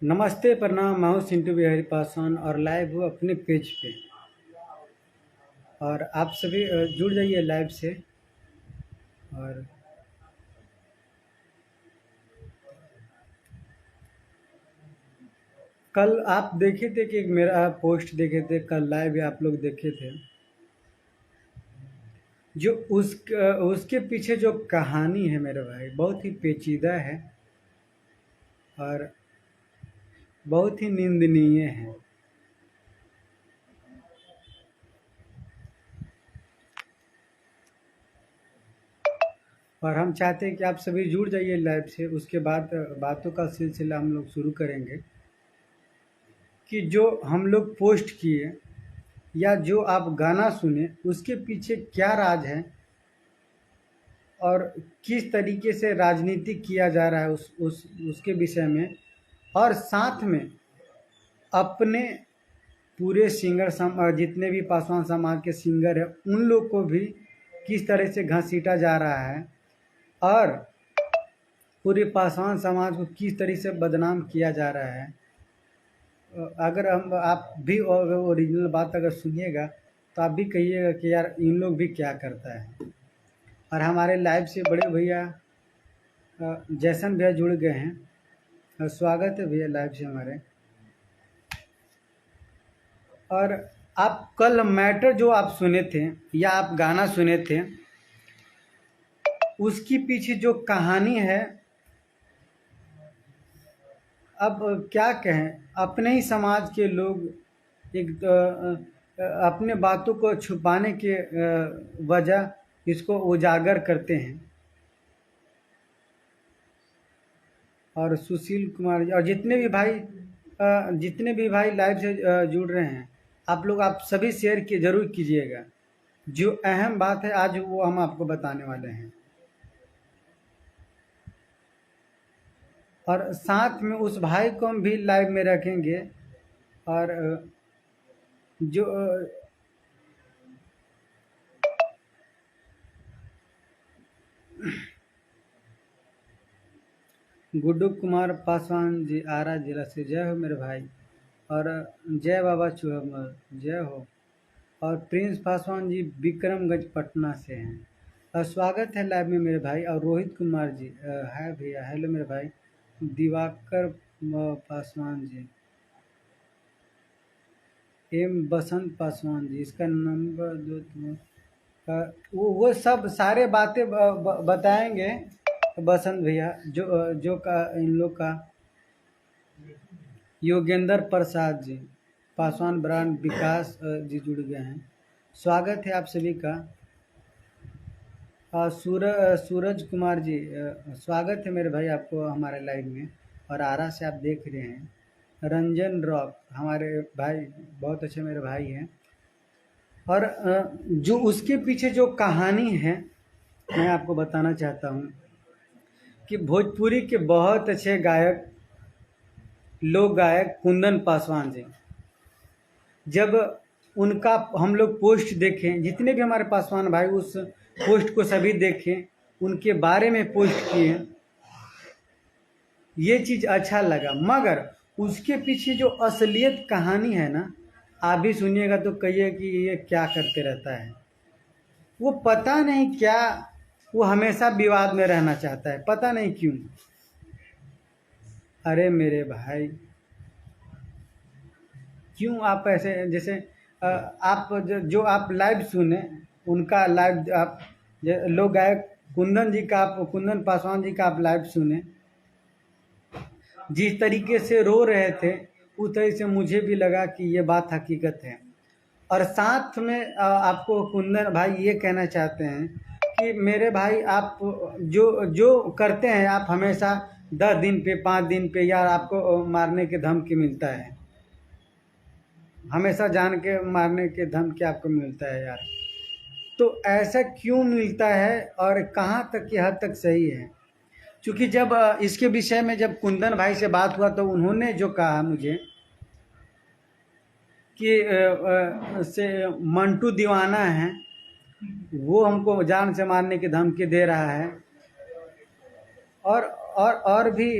नमस्ते प्रणाम। मैं हूँ सिंटू बिहारी पासवान और लाइव हूँ अपने पेज पे। और आप सभी जुड़ जाइए लाइव से। और कल आप देखे थे कि एक मेरा पोस्ट देखे थे, कल लाइव आप लोग देखे थे। जो उसके पीछे जो कहानी है मेरे भाई, बहुत ही पेचीदा है और बहुत ही निंदनीय है। और हम चाहते हैं कि आप सभी जुड़ जाइए लाइव से। उसके बाद बातों का सिलसिला हम लोग शुरू करेंगे कि जो हम लोग पोस्ट किए या जो आप गाना सुने उसके पीछे क्या राज है और किस तरीके से राजनीति किया जा रहा है उसके विषय में। और साथ में अपने पूरे जितने भी पासवान समाज के सिंगर हैं उन लोग को भी किस तरह से घसीटा जा रहा है और पूरे पासवान समाज को किस तरह से बदनाम किया जा रहा है। अगर आप भी ओरिजिनल बात अगर सुनिएगा तो आप भी कहिएगा कि यार इन लोग भी क्या करता है। और हमारे लाइव से बड़े भैया जैसन भैया जुड़ गए हैं। स्वागत है भैया लाइव से हमारे। और आप कल मैटर जो आप सुने थे या आप गाना सुने थे उसके पीछे जो कहानी है, अब क्या कहें, अपने ही समाज के लोग एक अपने बातों को छुपाने के वजह इसको उजागर करते हैं। और सुशील कुमार जी और जितने भी भाई लाइव से जुड़ रहे हैं, आप सभी शेयर के जरूर कीजिएगा। जो अहम बात है आज वो हम आपको बताने वाले हैं। और साथ में उस भाई को हम भी लाइव में रखेंगे। और जो गुड्डू कुमार पासवान जी आरा जिला से, जय हो मेरे भाई। और जय बाबा चूहमल, जय हो। और प्रिंस पासवान जी विक्रमगंज पटना से हैं। और स्वागत है लाइव में मेरे भाई। और रोहित कुमार जी है भैया, हेलो मेरे भाई। दिवाकर पासवान जी, एम बसंत पासवान जी, इसका नंबर दो वो सब सारे बातें बताएंगे बसंत भैया। जो का इन लोग का योगेंद्र प्रसाद जी, पासवान ब्रांड विकास जी जुड़ गए हैं। स्वागत है आप सभी का। सूरज कुमार जी स्वागत है मेरे भाई आपको हमारे लाइव में। और आरा से आप देख रहे हैं। रंजन रॉक हमारे भाई, बहुत अच्छे मेरे भाई हैं। और जो उसके पीछे जो कहानी है मैं आपको बताना चाहता हूँ कि भोजपुरी के बहुत अच्छे लोक गायक कुंदन पासवान जी, जब उनका हम लोग पोस्ट देखें, जितने भी हमारे पासवान भाई उस पोस्ट को सभी देखें, उनके बारे में पोस्ट किए, ये चीज़ अच्छा लगा। मगर उसके पीछे जो असलियत कहानी है ना, आप भी सुनिएगा तो कहिए कि ये क्या करते रहता है। वो पता नहीं क्या, वो हमेशा विवाद में रहना चाहता है, पता नहीं क्यों। अरे मेरे भाई, क्यों आप ऐसे, जैसे आप जो आप लाइव सुने उनका लाइव, आप लोग गायक कुंदन पासवान जी का आप लाइव सुने, जिस तरीके से रो रहे थे उस तरीके से मुझे भी लगा कि ये बात हकीकत है। और साथ में आपको कुंदन भाई ये कहना चाहते हैं कि मेरे भाई, आप जो जो करते हैं, आप हमेशा 10 दिन पे 5 दिन पे यार आपको मारने के धमकी मिलता है, हमेशा जान के मारने के धमकी आपको मिलता है यार। तो ऐसा क्यों मिलता है और कहाँ तक की हद तक सही है? क्योंकि जब इसके विषय में जब कुंदन भाई से बात हुआ तो उन्होंने जो कहा मुझे कि से मंटू दीवाना है, वो हमको जान से मारने की धमकी दे रहा है। और भी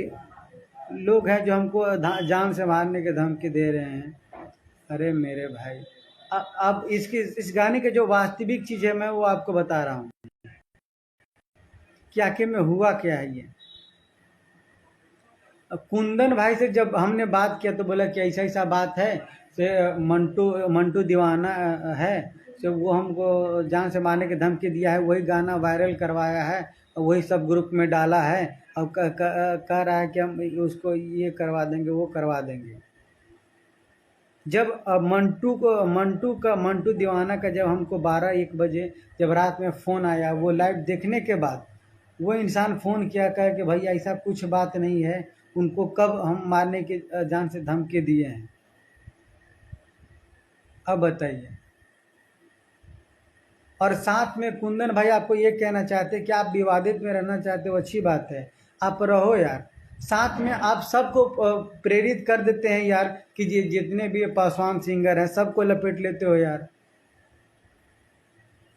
लोग हैं जो हमको जान से मारने की धमकी दे रहे हैं। अरे मेरे भाई, अब इसकी इस गाने के जो वास्तविक चीज़ है मैं वो आपको बता रहा हूँ कि आखिर में हुआ क्या है ये। अब कुंदन भाई से जब हमने बात किया तो बोला कि ऐसा ऐसा बात है, से मंटू मंटू दीवाना है, से वो हमको जान से मारने की धमकी दिया है, वही गाना वायरल करवाया है और वही सब ग्रुप में डाला है और कह रहा है कि हम उसको ये करवा देंगे वो करवा देंगे। जब मंटू दीवाना का जब हमको 12-1 बजे जब रात में फ़ोन आया, वो लाइव देखने के बाद वो इंसान फ़ोन किया, कहा कि भैया ऐसा कुछ बात नहीं है, उनको कब हम मारने की जान से धमकी दिए हैं। अब बताइए। और साथ में कुंदन भाई आपको ये कहना चाहते हैं कि आप विवादित में रहना चाहते हो, अच्छी बात है, आप रहो यार। साथ में आप सबको प्रेरित कर देते हैं यार कि जितने भी पासवान सिंगर हैं सबको लपेट लेते हो यार,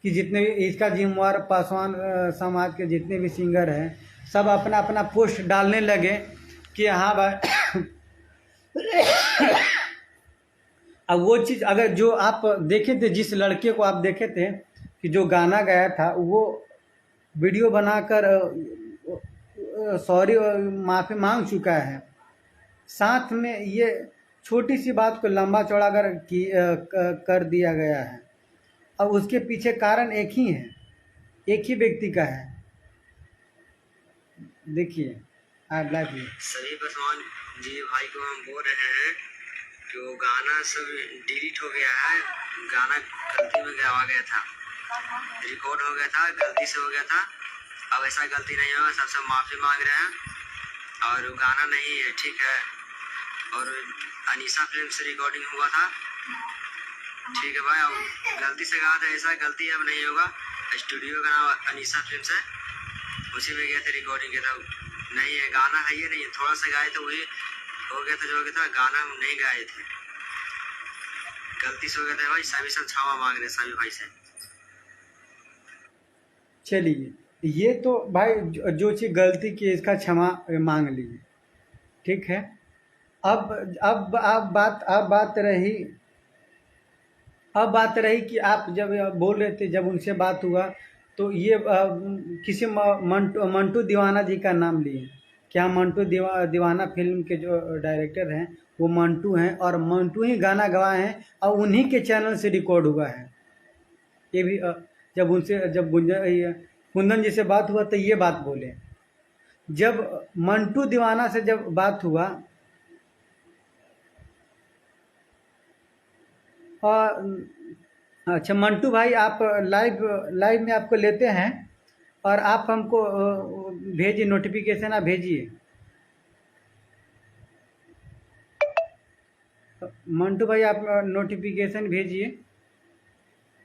कि जितने भी इसका जिम्मेवार पासवान समाज के जितने भी सिंगर हैं सब अपना अपना पोस्ट डालने लगे कि हाँ भाई। अब वो चीज़ अगर जो आप देखे थे, जिस लड़के को आप देखे थे कि जो गाना गाया था, वो वीडियो बनाकर सॉरी माफ़ी मांग चुका है। साथ में ये छोटी सी बात को लंबा चौड़ा कर दिया गया है। अब उसके पीछे कारण एक ही है, एक ही व्यक्ति का है। देखिए आप लाइव सभी पासवान जी भाई को हम बोल रहे हैं कि वो गाना सब डिलीट हो गया है, गाना गलती में गवा गया था, रिकॉर्ड हो गया था, गलती से हो गया था। अब ऐसा गलती नहीं होगा, सबसे माफ़ी मांग रहे हैं और गाना नहीं है, ठीक है। और अनीसा फिल्म से रिकॉर्डिंग हुआ था, ठीक है भाई, अब गलती से गाया था, ऐसा गलती अब नहीं होगा। स्टूडियो का नाम अनीसा फिल्म है, उसी में गए थे रिकॉर्डिंग के, तब नहीं है गाना है, ये नहीं, थोड़ा सा गाए थे, वही हो गया था जो हो गया था, गाना हम नहीं गाए थे, गलती से हो गया था भाई। सभी सब क्षमा मांग रहे सभी भाई से। चलिए, ये तो भाई जो चीज़ गलती की इसका क्षमा मांग लीजिए, ठीक है। अब बात रही कि आप जब बोल रहे थे, जब उनसे बात हुआ तो ये किसी मंटू दीवाना जी का नाम लिए। क्या मंटू दीवाना फिल्म के जो डायरेक्टर हैं वो मंटू हैं, और मंटू ही गाना गवाए हैं और उन्हीं के चैनल से रिकॉर्ड हुआ है। ये भी जब कुंदन जी से बात हुआ तो ये बात बोले। जब मंटू दीवाना से जब बात हुआ और अच्छा मंटू भाई, आप लाइव में आपको लेते हैं और आप हमको भेजिए नोटिफिकेशन, आप भेजिए। मंटू भाई आप नोटिफिकेशन भेजिए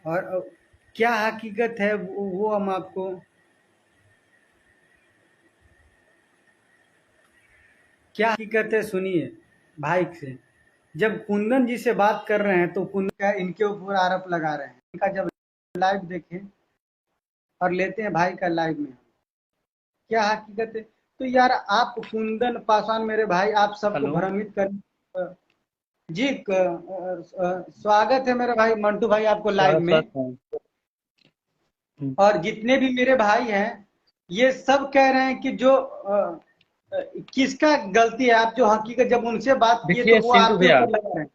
और क्या हकीकत है वो हम आपको क्या हकीकत है सुनिए भाई से। जब कुंदन जी से बात कर रहे हैं तो कुंदन का इनके ऊपर आरोप लगा रहे हैं। इनका जब लाइव देखें और लेते हैं भाई का लाइव में, क्या हकीकत है। तो यार आप कुंदन पासवान मेरे भाई, आप सबको भ्रमित कर जी। स्वागत है मेरे भाई मंटू भाई आपको लाइव में। और जितने भी मेरे भाई हैं ये सब कह रहे हैं कि जो किसका गलती है। आप जो हकीकत जब उनसे बात किए तो वो आपके ऊपर लगा रहे हैं।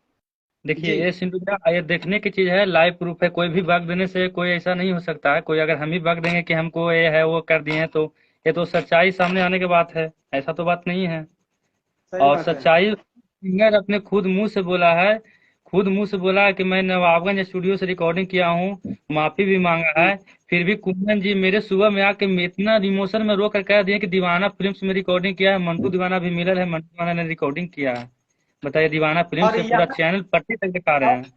देखिए ये सिंधु भैया, ये देखने की चीज है, लाइव प्रूफ है। कोई भी बग देने से कोई ऐसा नहीं हो सकता है। कोई अगर हम ही बग देंगे कि हमको ये है वो कर दिए हैं, तो ये तो सच्चाई सामने आने की बात है, ऐसा तो बात नहीं है। और सच्चाई सिंगर अपने खुद मुंह से बोला है, खुद मुंह से बोला है कि मैं नवाबगंज स्टूडियो से रिकॉर्डिंग किया हूँ, माफी भी मांगा है। फिर भी कुंदन जी मेरे सुबह में आके इतना इमोशन में रो कर कह दिए कि दीवाना फिल्म में रिकॉर्डिंग किया है, मंटू दीवाना भी मिलल है, मंटू दीवाना ने रिकॉर्डिंग किया है। बताइए, दीवाना फिल्म से पूरा चैनल पट्टी तक दिखा रहे हैं।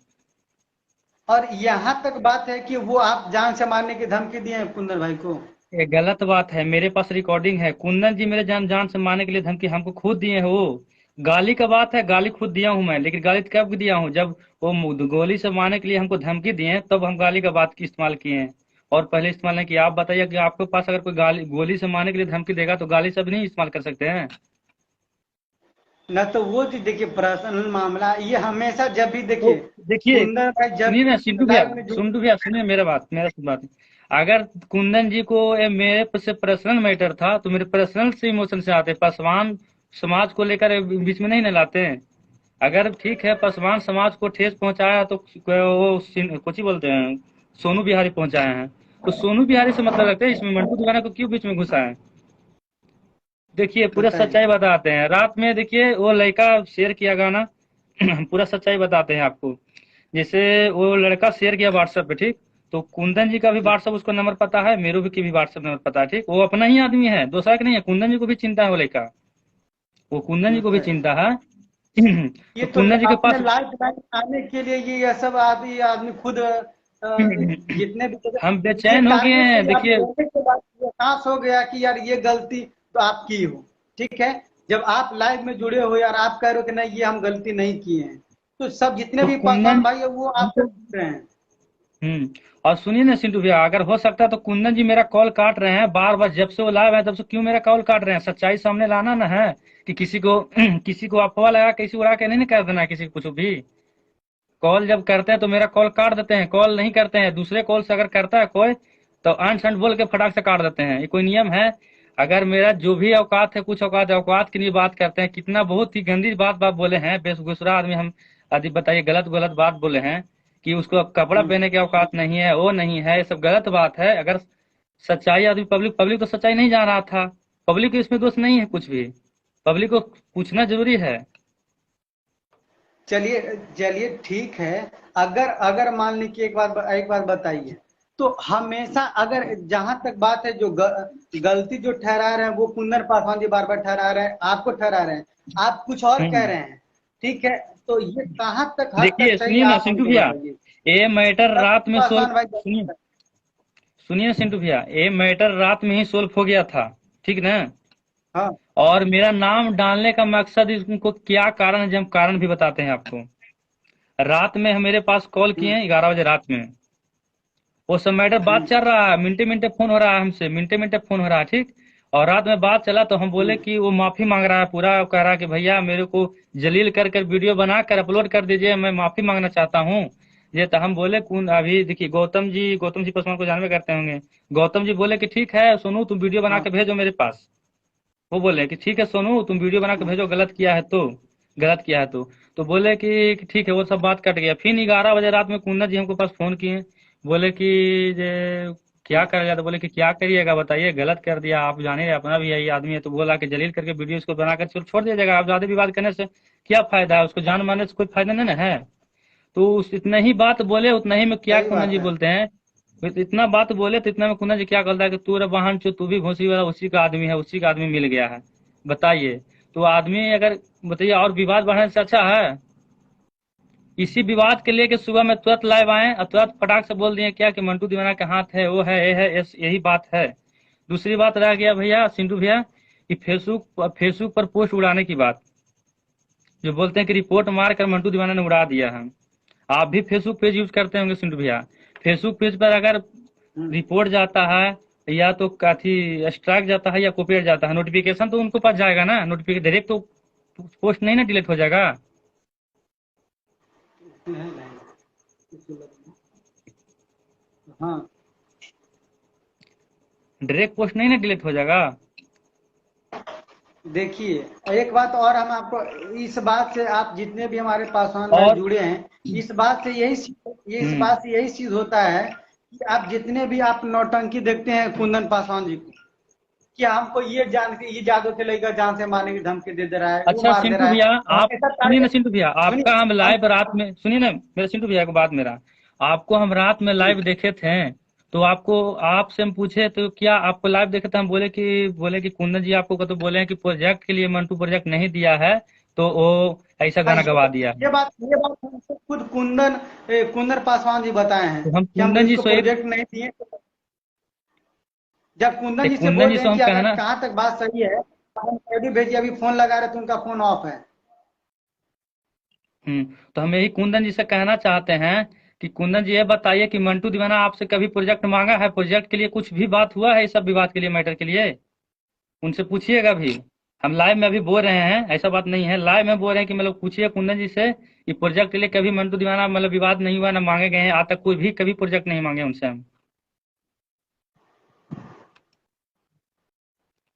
और यहाँ तक बात है कि वो आप जान से मारने की धमकी दिए हैं कुंदन भाई को। ये गलत बात है, मेरे पास रिकॉर्डिंग है। कुंदन जी मेरे जान से मारने के लिए धमकी हमको खुद दिए हैं। वो गाली का बात है, गाली खुद दिया हूं मैं, लेकिन गाली कब दिया हूं, जब वो गोली से मारने के लिए हमको धमकी दिए तब हम गाली का बात की इस्तेमाल किए हैं, और पहले इस्तेमाल नहीं किया। आप बताइए कि आपके पास अगर कोई गोली से मारने के लिए धमकी देगा तो गाली सब नहीं इस्तेमाल कर सकते हैं। ना तो वो चीज देखिए, पर्सनल मामला ये हमेशा जब भी तो देखिए देखिए, कुंदन भाई जब सुनिए ना सिंटू भैया, लाइव में जुड़। सिंटू भैया सुनिए मेरा बात। अगर कुंदन जी को ये मेरे से पर्सनल मैटर था तो मेरे पर्सनल से इमोशन से आते, पासवान समाज को लेकर बीच में नहीं न लाते हैं। अगर ठीक है पासवान समाज को ठेस पहुंचाया तो वो कुछ ही बोलते हैं सोनू बिहारी पहुंचाए हैं, तो सोनू बिहारी से मतलब रखते हैं, इसमें मंटू दीवाना को क्यों बीच में घुसा है? देखिए पूरा बताइए। सच्चाई बताते हैं रात में, देखिए वो लड़का शेयर किया गाना पूरा सच्चाई बताते हैं आपको। जैसे वो लड़का शेयर किया व्हाट्सएप पे, ठीक, तो कुंदन जी का भी व्हाट्सएप उसको नंबर पता है, मेरू भी की भी व्हाट्सएप नंबर पता है, ठीक, वो अपना ही आदमी है, दूसरा का नहीं है, कुंदन जी को भी चिंता है वो लड़का, वो कुंदन जी को भी अच्छा, चिंता है ये तो तो कुंदन जी के अपने पास लाइफ लाइन आने के लिए ये सब आदमी आदमी खुद जितने भी हम ये बेचैन हो गए टारगेट हैं से आप देखिए। बोलने के बाद एहसास हो गया कि यार ये गलती तो आपकी हो। ठीक है, जब आप लाइव में जुड़े हो यार, आप कह रहे हो कि नहीं ये हम गलती नहीं किए हैं, तो सब जितने तो भी कुंदन पासवान भाई है वो आपसे हमको पूछ रहे हैं। और सुनिए ना सिंटू भैया, अगर हो सकता है तो कुंदन जी मेरा कॉल काट रहे हैं बार बार, जब से वो लाइव है तब से क्यों मेरा कॉल काट रहे हैं? सच्चाई सामने लाना ना है कि किसी को किसी को अफवाह लगा किसी उड़ा के नहीं ना कर देना किसी को कुछ भी। कॉल जब करते हैं तो मेरा कॉल काट देते हैं, कॉल नहीं करते हैं, दूसरे कॉल से अगर करता है कोई तो अंट शंट बोल के फटाक से काट देते हैं, ये कोई नियम है? अगर मेरा जो भी औकात है, कुछ औकात है, औकात की नहीं बात करते हैं, कितना बहुत ही गंदी बात बात बोले हैं, बेसुरा आदमी हम, आदि बताइए गलत गलत बात बोले हैं कि उसको अब कपड़ा हम्म, पहनने की औकात नहीं है, वो नहीं है, ये सब गलत बात है। अगर सच्चाई आदमी पब्लिक पब्लिक तो सच्चाई नहीं जान रहा था, पब्लिक को इसमें दोष नहीं है कुछ भी, पब्लिक को पूछना जरूरी है। चलिए चलिए ठीक है। अगर अगर मान ली कि एक बात बताइए, तो हमेशा अगर जहां तक बात है जो गलती जो ठहरा रहे हैं वो कुंदन पासवान जी बार बार ठहरा रहे हैं, आपको ठहरा रहे हैं, आप कुछ और कह हम्म रहे हैं। ठीक है, तो ये कहां तक हद तक देखिए सही सुनिए ना आप सिंटू हमको भैया, बताइए। ये मैटर रात तब में सोल्व, पासवान भाई सुनिए, सुनिए सिंटू भैया, ये मैटर रात में ही सोल्व हो गया था, ठीक ना? हाँ। और मेरा नाम डालने का मकसद इनको क्या कारण है, जब हम कारण भी बताते हैं आपको। रात में मेरे पास कॉल किए हम्म, हैं 11 बजे रात में, वो सब मैटर बात हम्म, चल रहा है, मिनटे मिनटे फोन हो रहा है हमसे, मिनटे मिनटे फोन हो रहा है, ठीक। और रात में बात चला तो हम बोले हम्म, कि वो माफी मांग रहा है पूरा, कह रहा है कि भैया मेरे को जलील कर कर वीडियो बना कर अपलोड कर दीजिए, मैं माफी मांगना चाहता हूँ। ये तो हम बोले कौन, अभी देखिए गौतम जी पासवान को जानवे करते होंगे, गौतम जी बोले कि ठीक है सोनू तुम वीडियो बना हाँ। के भेजो मेरे पास। वो बोले कि ठीक है सोनू तुम वीडियो बना के हाँ। भेजो, गलत किया है तो बोले कि ठीक है, वो सब बात कट गया। फिर 11 बजे रात में कुंदन जी हमको पास फोन किए, बोले कि जे क्या कर गया, तो बोले कि क्या करिएगा बताइए, गलत कर दिया, आप जाने रहे अपना भी यही आदमी है, तो बोला कि जलील करके वीडियो इसको बनाकर छोड़ दिया जाएगा, आप ज्यादा विवाद करने से क्या फायदा है, उसको जान मारने से कोई फायदा नहीं ना है। तो इतना ही बात बोले, उतना ही में क्या सही कुंदन बात जी है। बोलते हैं, तो इतना बात बोले तो इतना में कुंदन जी क्या बोलता है कि तू रे वाहन चो, तू भी घोसी वाला उसी का आदमी है, उसी का आदमी मिल गया है। बताइए, तो आदमी अगर बताइए और विवाद बढ़ाने से अच्छा है? इसी विवाद के लेके सुबह में तुरंत लाइव आए और तुरंत फटाक से बोल दिए क्या कि मंटू दीवाना के हाथ है, वो है, ये है, यही बात है। दूसरी बात रह गया भैया सिंटू भैया कि फेसबुक पर पोस्ट उड़ाने की बात, जो बोलते हैं कि रिपोर्ट मार कर मंटू दीवाना ने उड़ा दिया है। आप भी फेसबुक पेज यूज करते होंगे सिंटू भैया, फेसबुक पेज पर अगर हम्म, रिपोर्ट जाता है या तो काथी स्ट्राइक जाता है या कॉपीराइट जाता है, नोटिफिकेशन तो उनको पास जाएगा ना, नोटिफिकेशन डायरेक्ट तो पोस्ट नहीं ना डिलीट हो जाएगा, नहीं, नहीं, हाँ। डायरेक्ट पोस्ट नहीं ना डिलीट हो जाएगा। देखिए एक बात और हम आपको, इस बात से आप जितने भी हमारे पासवान भाई और जुड़े हैं, इस बात से ये इस हम्म बात से यही चीज होता है कि आप जितने भी आप नौटंकी देखते हैं कुंदन पासवान जी को, कि हमको ये जान के ये जादू के लेकर जान से मारने की धमकी दे रहा है, वो अच्छा मार दे सिंटू रहा भैया, है, आप हमेशा सुनिए ना टारगेट। सिंटू भैया, सुनिए आपका हम हम। लाइव रात में, सुनिए ना मेरे सिंटू भैया को बात मेरा, आपको हम रात में लाइव देखे थे, तो आपको आपसे हम पूछे तो क्या आपको लाइव देखे थे, हम बोले कि कुंदन जी आपको तो बोले हैं कि प्रोजेक्ट के लिए मंटू प्रोजेक्ट नहीं दिया है, तो वो ऐसा हाँ, गाना गवा दिया है। ये बात हमको खुद कुंदन पासवान जी बताए हैं तो हम कि हम कुंदन जी इसको से प्रोजेक्ट नहीं दिए। जब कुंदन जी से कुंदन बोल जी रहे से हैं हम कि अगर कहना, कहाँ तक बात सही है, तो हम ऑडियो भेजिए, अभी फोन लगा रहे तो उनका फोन ऑफ है। तो हम यही कुंदन जी से कहना चाहते हैं कि कुंदन जी ये बताइए कि मंटू दीवाना आपसे कभी प्रोजेक्ट मांगा है, प्रोजेक्ट के लिए कुछ भी बात हुआ है, इस सब विवाद के लिए, मैटर के लिए, उनसे पूछिएगा भी। हम लाइव में अभी बोल रहे हैं, ऐसा बात नहीं है, लाइव में बोल रहे हैं कि मतलब पूछिए कुंदन जी से कि प्रोजेक्ट के लिए कभी मंटू दीवाना मतलब विवाद नहीं हुआ, ना मांगे गए हैं, आज तक कोई भी कभी प्रोजेक्ट नहीं मांगे उनसे हम।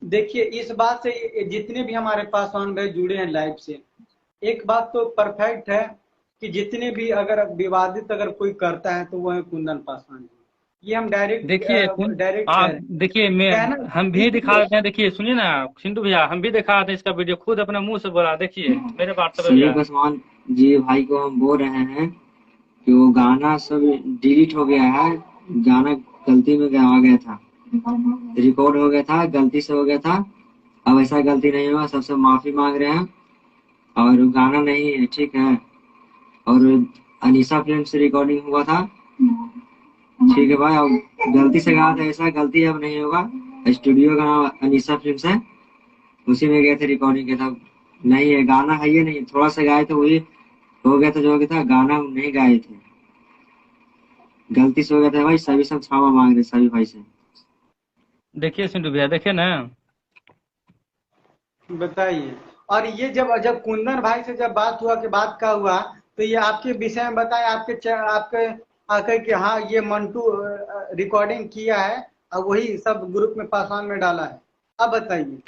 देखिए इस बात से जितने भी हमारे पासवान भाई जुड़े हैं लाइव से, एक बात तो परफेक्ट है कि जितने भी अगर विवादित अगर कोई करता है तो वो है कुंदन पासवान जी। ये हम डायरेक्ट देखिए डायरेक्ट कह आप रहे हैं। देखिए, मैं कहना हम भी दिखा इसलिए देते हैं, देखिए सुनिए ना सिंधु भैया, हम भी दिखा देते हैं इसका वीडियो, खुद अपने मुंह से बोला, देखिए मेरे व्हाट्सएप पे भी सनी आया। पासवान जी भाई को हम बोल रहे हैं कि वो गाना सब डिलीट हो गया है। गाना गलती में गाया गया था, रिकॉर्ड हो गया था, गलती से हो गया था। अब ऐसा गलती नहीं होगा, सबसे माफी मांग रहे हैं। और गाना नहीं है, ठीक है। और अनीसा फिल्म से रिकॉर्डिंग हुआ था, ठीक है भाई। अब गलती से गाया था, ऐसा गलती अब नहीं होगा। स्टूडियो का नाम अनीसा फिल्म है, उसी में गए थे रिकॉर्डिंग के था। नहीं है गाना, है ये नहीं, थोड़ा सा गाए थे, वही हो गया था जो हो गया था। गाना हम नहीं गाए थे, गलती से हो गया था भाई। सभी सब क्षमा मांग रहे सभी भाई से। देखिए सिंधु भैया, देखिए ना, बताइए। और ये जब जब कुंदन भाई से जब बात हुआ कि बात का हुआ, तो ये आपके विषय में बताए, आपके आके कि हाँ ये मंटू रिकॉर्डिंग किया है और वही सब ग्रुप में पासवान में डाला है। अब बताइए।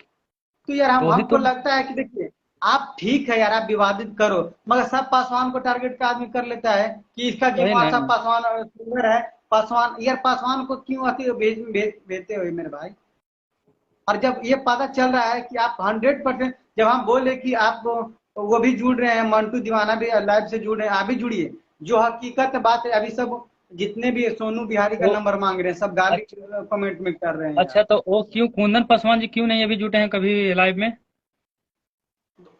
तो यार तो वही हमको तो। लगता है कि देखिए, आप ठीक है यार, आप विवादित करो, मगर सब पासवान को टारगेट का आदमी कर लेता है कि इसका वही गिनवा ना, सब पासवान सिंगर है। पासवान यार, पासवान को क्यों आती भेजते हुए मेरे भाई। और जब ये पता चल रहा है कि आप 100%, जब हम बोले कि आप वो भी जुड़ रहे हैं, मंटू दीवाना भी लाइव से जुड़ रहे हैं, आप भी जुड़िए। जो हकीकत बात है, अभी सब जितने भी सोनू बिहारी का वो नंबर मांग रहे हैं, सब गाली अच्छा, कमेंट में कर रहे हैं यार। अच्छा तो वो क्यों कुंदन पासवान जी क्यों नहीं अभी जुटे हैं कभी लाइव में?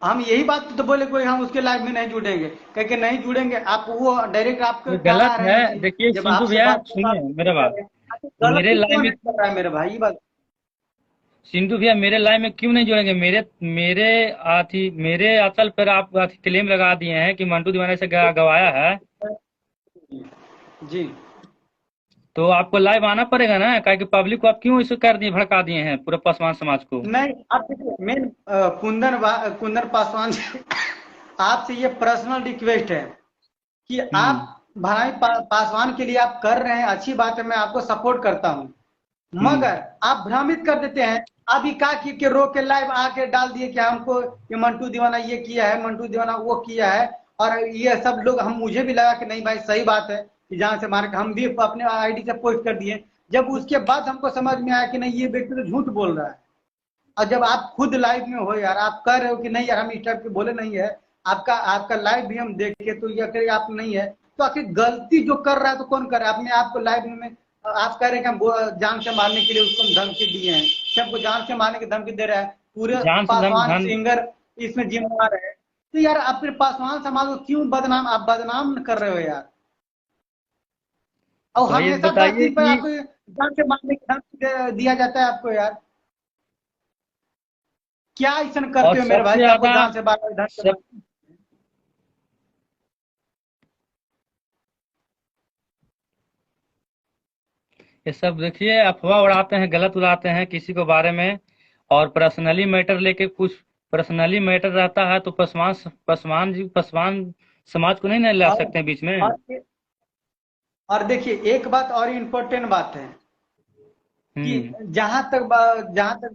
हम यही बात तो बोले, कोई हम उसके लाइव में नहीं जुड़ेंगे, कह के नहीं जुड़ेंगे। आप वो डायरेक्ट आपको ये गलत कहा रहे है। हैं कि देखिए जब सिंधु आपसे भैया बात सुनिए मेरा कर बात, रहे हैं, आप मेरे गलती लाइव क्यों में, नहीं कर रहा है मेरे भाई, ये बात। सिंधु भैया मेरे लाइव में क्यों नहीं जुड़ेंगे? मेरे मेरे आथी मेरे अचल पर आप आथी क्लेम लगा दिए हैं कि मंटू दीवाना से गवाया है, जी। तो आपको लाइव आना पड़ेगा ना, क्या कि पब्लिक को आप क्यों इसे कर दिए, भड़का दिए हैं पूरे पासवान समाज को। नहीं, आप देखिए, मेन कुंदन पासवान जी, आपसे ये पर्सनल रिक्वेस्ट है कि हम्म। आप भाई पासवान के लिए आप कर रहे हैं, अच्छी बात है, मैं आपको सपोर्ट करता हूँ। हम्म। मगर आप भ्रमित कर देते हैं। अभी का के रो के लाइव आके डाल दिए कि हमको ये मंटू दीवाना ये किया है, मंटू दीवाना वो किया है। और ये सब लोग, हम मुझे भी लगा कि नहीं भाई सही बात है कि जहां से मारे, हम भी अपने आईडी से पोस्ट कर दिए। जब उसके बाद हमको समझ में आया कि नहीं, ये व्यक्ति तो झूठ बोल रहा है। और जब आप खुद लाइव में हो यार, आप कह रहे हो कि नहीं यार हम इस टाइप के बोले नहीं है, आपका आपका लाइव भी हम देखे, तो ये अगर आप नहीं है, तो आखिर गलती जो कर रहा है तो कौन कर रहा है? अपने आप को लाइव में आप कह रहे हैं कि हम जान से मारने के लिए उसको धमकी दिए हैं, सबको जान से मारने की धमकी दे रहा है, पूरे जान से पासवान धन। सिंगर इसमें जिम्मेदार है। तो यार अपने पासवान समाज को क्यों बदनाम, आप बदनाम कर रहे हो यार। और तो ये हमेशा 10 बताइए दिन पर कि, आपको जान से मारने की धमकी दिया जाता है आपको यार। क्या ऐसा और करते हो मेरे सबसे भाई कि आपको ज्यादा, जान से मारने की धमकी। सब ये सब देखिए अफवाह उड़ाते हैं, गलत उड़ाते हैं किसी को बारे में, और पर्सनली मैटर लेके कुछ पर्सनली मैटर रहता है तो पासवान समाज को नहीं ना ला और सकते हैं बीच में। और और देखिए, एक बात और इम्पोर्टेंट बात है कि हम्म। जहां तक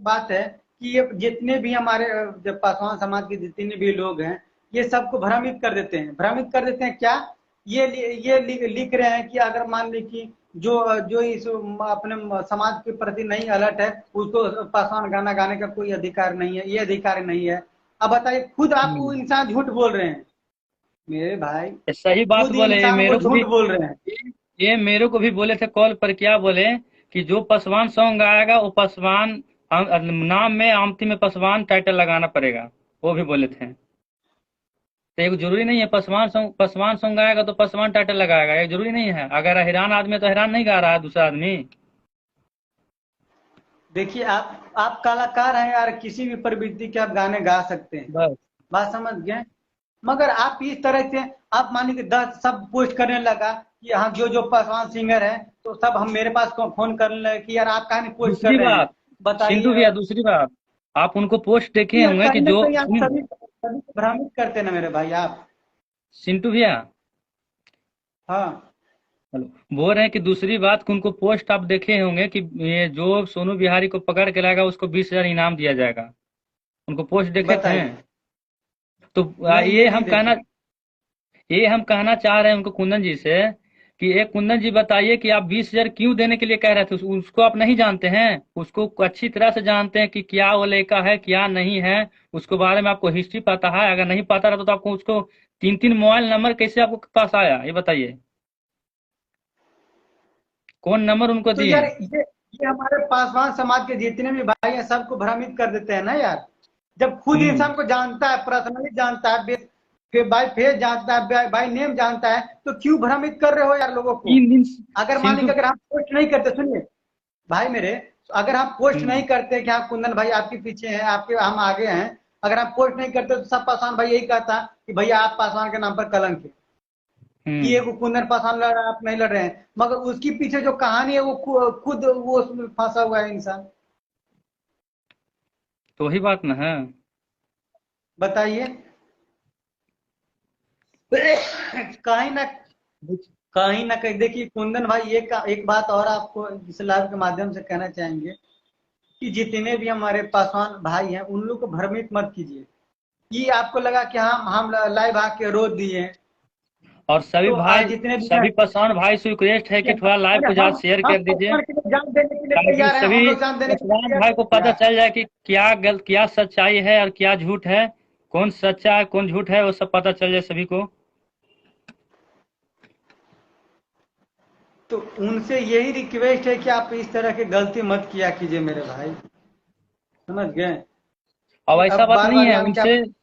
बात है कि ये जितने भी हमारे जब पासवान समाज के जितने भी लोग हैं, ये सबको भ्रमित कर देते हैं। भ्रमित कर देते हैं क्या? ये लिख रहे हैं कि अगर मान ली कि जो इस अपने समाज के प्रति नहीं अलर्ट है, उसको पासवान गाना गाने का कोई अधिकार नहीं है, ये अधिकार नहीं है। अब बताइए, खुद आप वो हम्म। इंसान झूठ बोल रहे हैं मेरे भाई, ये सही बात खुद ही बोले, ये इंसान वो मेरे को भी, झूठ बोल रहे हैं। ये मेरे को भी बोले थे कॉल पर, क्या बोले कि जो पासवान सॉन्ग गाएगा वो पासवान, नाम में आमती में पासवान टाइटल लगाना पड़ेगा, वो भी बोले थे। तो एक जरूरी नहीं है पासवान सॉन्ग गाएगा तो पासवान टाइटल लगाएगा, ये जरूरी नहीं है। अगर हैरान आदमी है तो हैरान नहीं गा रहा है दूसरा आदमी। देखिए, आप कलाकार हैं यार, किसी भी प्रवृत्ति के आप गाने गा सकते हैं, बस। बात समझ गए। मगर आप इस तरह से, आप मानिए कि 10 सब पोस्ट करने लगा कि हाँ जो जो पासवान सिंगर है, तो सब हम मेरे पास फोन करने लगे कि यार आप कहानी पोस्ट कर दूसरी रहे हैं, बात, सिंधु बताइए। भैया दूसरी बात, आप उनको पोस्ट देखे यार होंगे कि कहीं ना जो कहीं आप सभी सभी को भ्रमित करते हैं ना मेरे भाई आप। सिंटू भैया, हाँ हेलो, बोल रहे हैं कि दूसरी बात कि उनको पोस्ट आप देखे होंगे कि ये जो सोनू बिहारी को पकड़ के लाएगा उसको 20,000 इनाम दिया जाएगा। उनको पोस्ट देखे थे? बताइए। तो नहीं ये नहीं देखे। ये हम कहना चाह रहे हैं उनको, कुंदन जी से, कि एक कुंदन जी बताइए कि आप 20,000 क्यों देने के लिए कह रहे थे? उसको आप नहीं जानते हैं, उसको अच्छी तरह से जानते हैं कि क्या वो लड़का है क्या नहीं है, उसके बारे में आपको हिस्ट्री पता है? अगर नहीं पता रहता तो आपको उसको 3-3 मोबाइल नंबर कैसे आपको पास आया, ये बताइए? कौन नंबर उनको तो दिए? यार ये हमारे पासवान समाज के जितने भी भाई हैं सबको भ्रमित कर देते हैं ना यार। जब खुद हम्म। इंसान को जानता है, पर्सनली जानता है, बाय फेस जानता है, बाय नेम जानता है, तो क्यों भ्रमित कर रहे हो यार लोगों को? 3 दिन अगर मान सिंटू। लीजिए अगर हम पोस्ट नहीं करते, सुनिए भाई मेरे, अगर हम पोस्ट नहीं हम्म। करते कि हाँ कुंदन भाई आपके पीछे हैं, आपके हम आगे हैं, अगर हम पोस्ट नहीं करते तो सब पासवान भाई यही कहता कि भैया आप पासवान के नाम पर कलंक है, कि हम्म। ये कुंदन पासवान लड़ रहा है आप नहीं लड़ रहे हैं। मगर उसके पीछे जो कहानी है वो खुद वो उसमें फंसा हुआ है इंसान। तो वही बात ना है। बताइए। कहीं ना कहीं ना कहीं देखिए कुंदन भाई, एक बात और आपको इस लाइव के माध्यम से कहना चाहेंगे कि जितने भी हमारे पासवान भाई हैं उन लोग को भ्रमित मत कीजिए। ये आपको लगा कि हम लाइव आके रो दिए, और सभी तो भाई, आज जितने भी हैं, सभी पसवान भाई से रिक्वेस्ट है कि थोड़ा लाइव को ज्यादा शेयर हम कर दीजिए, पासवान के लिए जान देने के लिए ताकि तैयार हैं, हम सभी लोग जान देने के लिए पसवान तैयार भाई को हैं पता यार। चल जाए कि क्या सच्चाई है और क्या झूठ है, कौन सच्चा है कौन झूठ है, वो सब पता चल जाए सभी को। तो उनसे यही रिक्वेस्ट है कि आप इस तरह की गलती मत किया कीजिए मेरे भाई, समझ गए? अब कि ऐसा अब बात बार नहीं बार है यानी कि आप उनसे।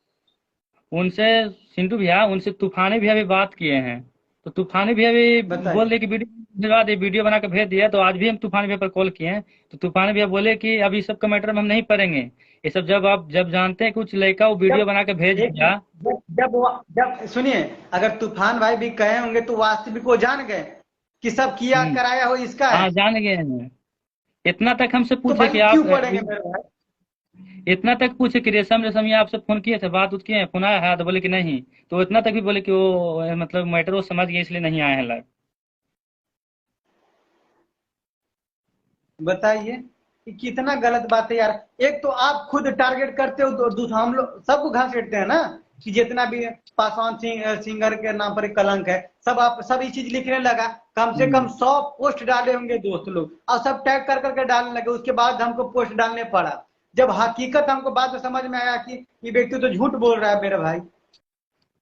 उनसे सिंटू भैया, उनसे तूफानी भी अभी बात किए हैं, तो तूफानी भी अभी बोल बताइए। दे कि वीडियो भिजवा दे, वीडियो बना के भेज दिया। तो आज भी हम तूफानी भैया पर कॉल किए हैं, तो तूफानी भैया बोले कि अभी सब का मैटर में हम नहीं पढ़ेंगे, ये सब जब आप जब जानते हैं कुछ लड़का वो वीडियो जब बना के भेज एक दिया। जब सुनिए, अगर तूफान भाई भी कहे होंगे तो वास्तविक वो जान गए कि सब किया हम्म। कराया हो इसका है। हाँ, जान गए हैं। इतना तक हमसे तो पूछे भाई कि क्यों आप पढ़ेंगे मेरे भाई? इतना तक पूछे कि रेशम रेशम ये आपसे फोन किए थे, बात उत किए हैं, फोन आया है? तो बोले कि नहीं। तो इतना तक भी बोले कि वो मतलब मैटर वो समझ गए इसलिए नहीं आए हैं लाइव। बताइए कि कितना गलत बात है यार। एक तो आप खुद टारगेट करते हो, तो दूसरा हम लोग सबको घसीटते हैं ना, कि जितना भी पासवान सिंगर के नाम पर एक कलंक है, सब आप सब ये चीज लिखने लगा। कम से कम हम्म। 100 पोस्ट डाले होंगे दोस्त लोग, और सब टैग कर करके डालने लगे, उसके बाद हमको पोस्ट डालने पड़ा। जब हकीकत हमको बाद में समझ में आया कि ये व्यक्ति तो झूठ बोल रहा है मेरे भाई,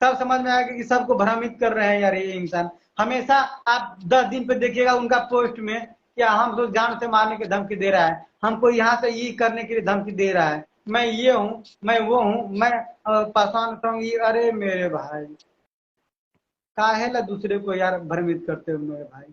तब समझ में आया कि सबको भ्रमित कर रहे हैं यार ये इंसान। हमेशा आप 10 दिन पे देखिएगा उनका पोस्ट में क्या हम तो जान से मारने की धमकी दे रहा है, हमको यहाँ से ये करने के लिए धमकी दे रहा है, मैं ये हूँ मैं वो हूँ, मैं पासवान कहूँ ये। अरे मेरे भाई, काहे ला दूसरे को यार भ्रमित करते हो मेरे भाई?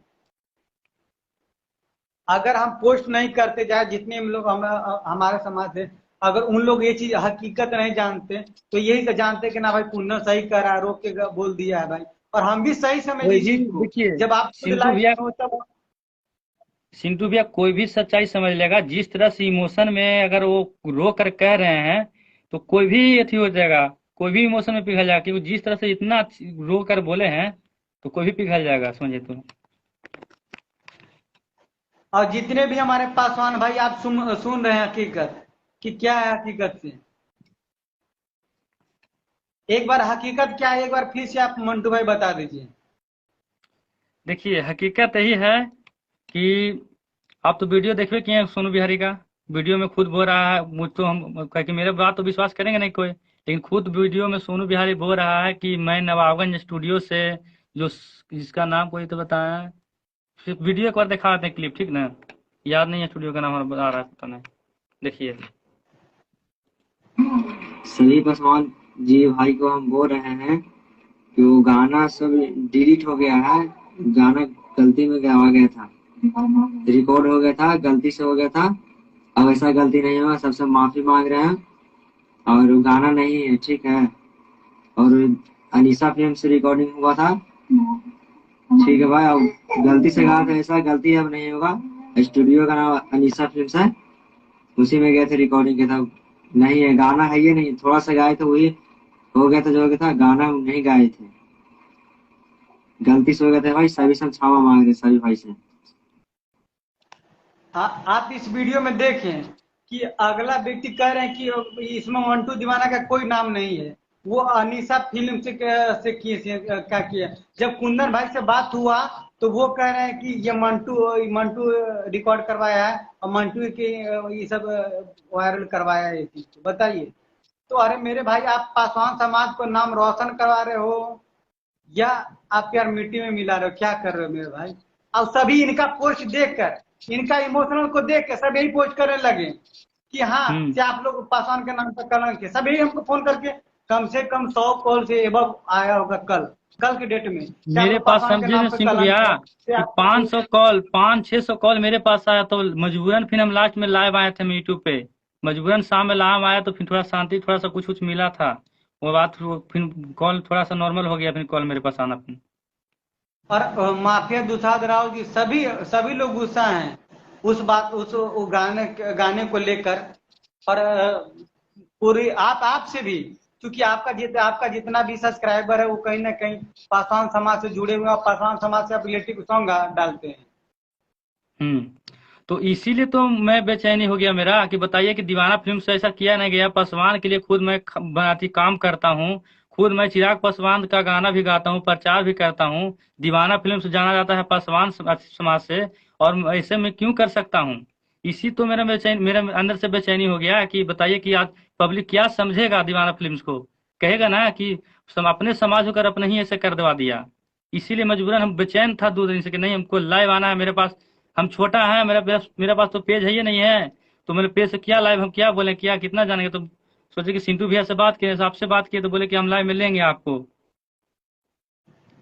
अगर हम पोस्ट नहीं करते, चाहे जितने हम लोग हमारे समाज से, अगर उन लोग ये चीज हकीकत नहीं जानते तो यही तो जानते कि ना भाई कुंदन सही कर रहा है, रोक के बोल दिया है भाई, और हम भी सही समझ कोई इस भी चीज को। देखिए, जब आप खुद सिंटू लाइफ भैया, में हो तब। सिंटू भैया कोई भी सच्चाई समझ लेगा। जिस तरह से इमोशन में अगर वो रो कर कह रहे हैं, तो कोई भी अथी हो जाएगा, कोई भी इमोशन में पिघल जाएगा, क्योंकि जिस तरह से इतना रो कर बोले हैं, तो कोई भी पिघल जाएगा, समझे तो। और जितने भी हमारे पासवान भाई आप सुन रहे हैं हकीकत कि क्या है हकीकत से, एक बार हकीकत क्या है एक बार फिर से आप मंटू भाई बता दीजिए। देखिए हकीकत यही है कि आप तो वीडियो देखबे किए हैं सोनू बिहारी का, वीडियो में खुद बोल रहा है, मुझ तो हम कि मेरे बात तो विश्वास करेंगे नहीं कोई, लेकिन खुद वीडियो में सोनू बिहारी बोल रहा है कि मैं नवाबगंज स्टूडियो से, जो जिसका नाम कोई तो बताया, फिर वीडियो एक बार दिखा दें क्लिप, ठीक ना? याद नहीं है स्टूडियो का नाम आ रहा है, पता नहीं। देखिए। सभी पासवान जी भाई को हम बोल रहे हैं कि वो गाना सब डिलीट हो गया है, गाना गलती में गावा गया था, रिकॉर्ड हो गया था, गलती से हो गया था। अब ऐसा गलती नहीं होगा, सबसे माफी मांग रहे हैं, और वो गाना नहीं है, ठीक है। और अनीसा फिल्म से रिकॉर्डिंग हुआ था, ठीक है भाई। अब गलती से गा था, ऐसा गलती अब नहीं होगा। स्टूडियो का नाम अनीसा फिल्म है, उसी में गए थे रिकॉर्डिंग के था, नहीं है, गाना है ये नहीं, थोड़ा सा गाए थे वही हो गया था, जो हो गया था, गाना नहीं गाए थे, गलती से हो गया था भाई, सभी से क्षमा मांग रहे सभी भाई से। आप इस वीडियो में देखें कि अगला व्यक्ति कह रहे हैं कि इसमें मंटू दीवाना का कोई नाम नहीं है, वो अनीसा फिल्म से किए क्या किया। जब कुंदन भाई से बात हुआ तो वो कह रहे हैं कि ये मंटू मंटू रिकॉर्ड करवाया है और मंटू के ये सब वायरल करवाया है ये चीज, बताइए। तो अरे मेरे भाई, आप पासवान समाज को नाम रोशन करवा रहे हो या आप यार मिट्टी में मिला रहे हो, क्या कर रहे हो मेरे भाई। और सभी इनका पोस्ट देखकर, इनका इमोशनल को देख कर सब यही पोस्ट करने लगे कि हाँ से आप लोग पासवान के नाम पर कलंक है। सब यही हमको फोन करके कम 100 कॉल से एबव आया होगा कल के डेट में, क्या आप मेरे लोग पास पासवान के समझे नाम ना पर सिंटू कलंक भैया है से कि आप लोग। 500 कॉल, 500-600 कॉल मेरे पास आया, तो मजबूरन फिर हम लास्ट में लाइव आए थे यूट्यूब पे। मजबूरन शाम में लाइव आया तो फिर थोड़ा शांति, थोड़ा सा कुछ कुछ मिला था। वो बात फिर कॉल थोड़ा सा नॉर्मल हो गया, फिर कॉल मेरे पास आना फिर। और माफिया दुसाद राव जी सभी सभी लोग गुस्सा हैं उस बात उस वो गाने को लेकर। और पूरी आपसे भी, क्योंकि आपका जितना भी सब्सक्राइबर है वो कहीं ना कहीं पासवान समाज से जुड़े हुए हैं और पासवान समाज से आप रिलेटिव सॉन्ग डालते हैं। हम्म। तो इसीलिए तो मैं बेचैनी हो गया मेरा कि बताइए कि दीवाना फिल्म से ऐसा किया नहीं गया। पासवान के लिए खुद मैं बनाती काम करता हूँ, खुद मैं चिराग पासवान का गाना भी गाता हूँ, प्रचार भी करता हूँ। दीवाना फिल्म से जाना जाता है पासवान समाज से, और ऐसे मैं क्यों कर सकता हूँ। इसी तो मेरे अंदर से बेचैनी हो गया कि बताइए कि आज पब्लिक क्या समझेगा दीवाना फिल्म को। कहेगा ना कि अपने समाज होकर अपने ही ऐसे कर दवा दिया। इसीलिए मजबूरन हम बेचैन था 2 दिन से कि नहीं, हमको लाइव आना है। मेरे पास, हम छोटा है, मेरा पास तो पेज है ही नहीं है। तो मेरे पेज से क्या लाइव हम क्या बोले, क्या कितना जानेंगे। तो सोचे कि सिंटू भैया से बात किए, आपसे बात किए तो बोले कि हम लाइव में लेंगे आपको।